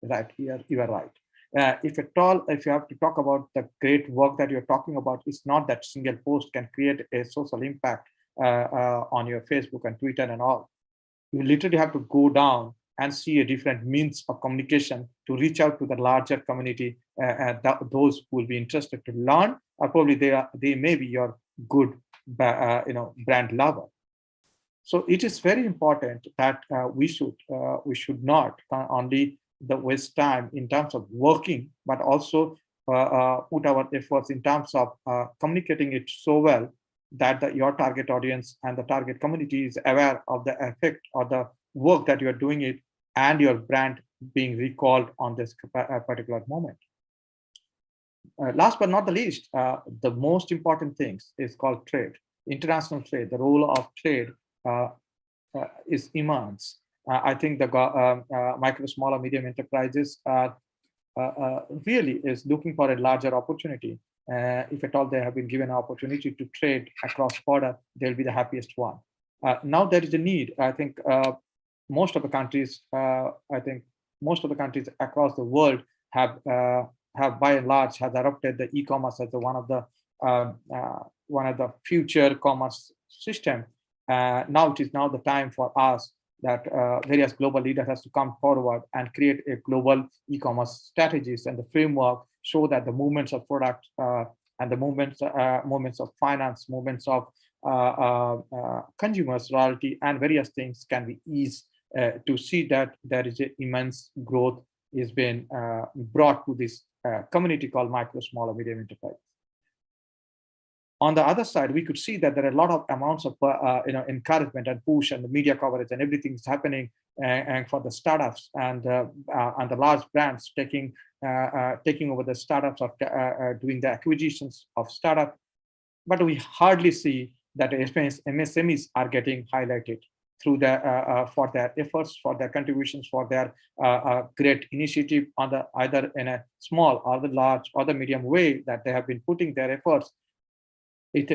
Right here, you are right. If you have to talk about the great work that you're talking about, it's not that single post can create a social impact on your Facebook and Twitter and all. You literally have to go down and see a different means of communication to reach out to the larger community, those who will be interested to learn, or probably they may be your good brand lover. So it is very important that we should not only waste time in terms of working, but also put our efforts in terms of communicating it so well that your target audience and the target community is aware of the effect or the work that you are doing it and your brand being recalled on this particular moment. Last but not the least, the most important things is called trade, international trade. The role of trade is immense. I think the micro, small, or medium enterprises really is looking for a larger opportunity. If at all they have been given an opportunity to trade across border, they'll be the happiest one. Now there is a need. I think most of the countries, across the world have by and large have adopted the e-commerce as one of the future commerce system. Now it is now the time for us that various global leaders has to come forward and create a global e-commerce strategies and the framework, so that the movements of product and the movements of finance, movements of consumers, royalty, and various things can be eased to see that there is an immense growth is being brought to this community called micro, small, or medium enterprise. On the other side, we could see that there are a lot of amounts of encouragement and push and the media coverage and everything is happening and for the startups and the large brands taking over the startups or doing the acquisitions of startup. But we hardly see that MSMEs are getting highlighted through for their efforts, for their contributions, for their great initiative on the either in a small or the large or the medium way that they have been putting their efforts.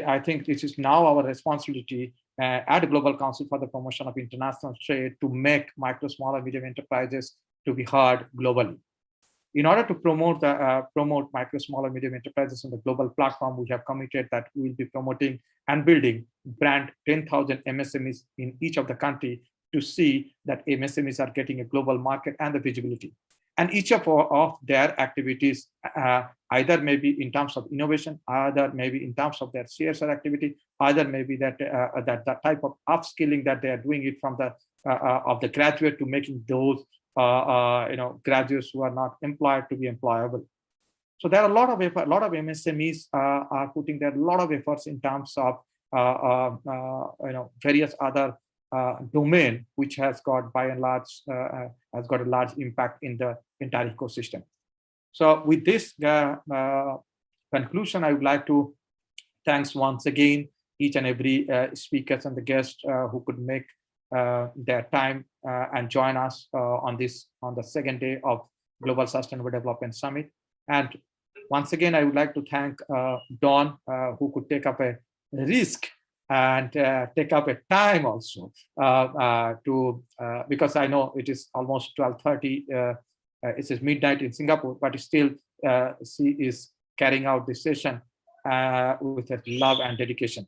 I think it is now our responsibility at the Global Council for the Promotion of International Trade to make micro, small, and medium enterprises to be heard globally. In order to promote micro, small, and medium enterprises on the global platform, we have committed that we will be promoting and building brand 10,000 MSMEs in each of the country to see that MSMEs are getting a global market and the visibility. And each of their activities, either maybe in terms of innovation, either maybe in terms of their CSR activity, either maybe that type of upskilling that they are doing it from the graduate to making those graduates who are not employed to be employable. So there are a lot of MSMEs are putting their lot of efforts in terms of various other domain, which has got by and large has got a large impact in the entire ecosystem. So with this conclusion, I would like to thanks once again each and every speakers and the guests who could make their time and join us on the second day of Global Sustainable Development Summit. And once again, I would like to thank Dawn, who could take up a risk and take up a time also because I know it is almost 12:30. It is midnight in Singapore, but still she is carrying out this session with a love and dedication.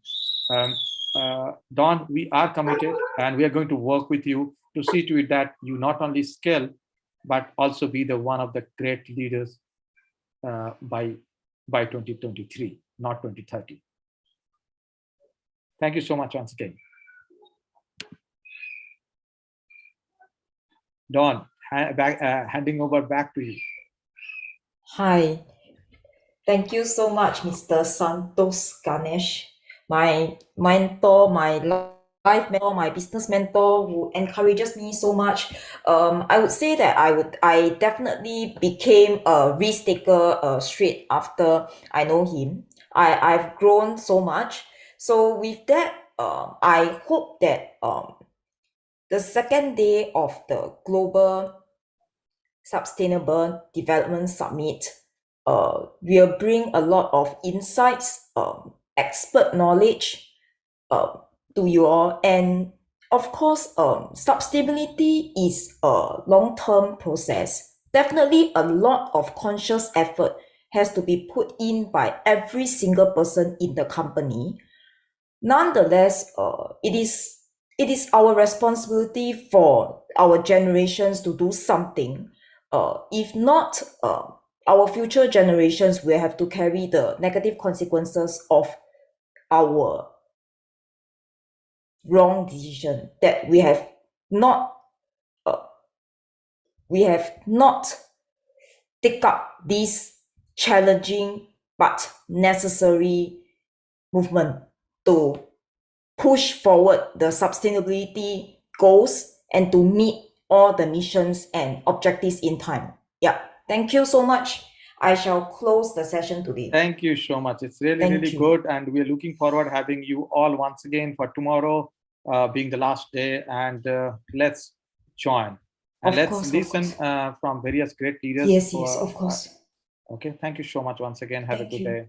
Dawn, we are committed and we are going to work with you to see to it that you not only scale, but also be the one of the great leaders by 2023, not 2030. Thank you so much once again. Dawn, handing over back to you. Hi. Thank you so much, Mr. Santos Ganesh, my mentor, my life mentor, my business mentor, who encourages me so much. I would say that I definitely became a risk taker straight after I know him. I've grown so much. So with that, I hope that the second day of the Global Sustainable Development Summit will bring a lot of insights, expert knowledge to you all. And of course, sustainability is a long-term process. Definitely a lot of conscious effort has to be put in by every single person in the company. Nonetheless, it is our responsibility for our generations to do something. If not, our future generations will have to carry the negative consequences of our wrong decision that we have not take up this challenging but necessary movement to push forward the sustainability goals and to meet all the missions and objectives in time. Yeah, thank you so much. I shall close the session today. Thank you so much. It's really good, and we're looking forward having you all once again for tomorrow being the last day, and let's join and let's listen from various great leaders. Yes, of course. Okay, thank you so much once again. Have a good day.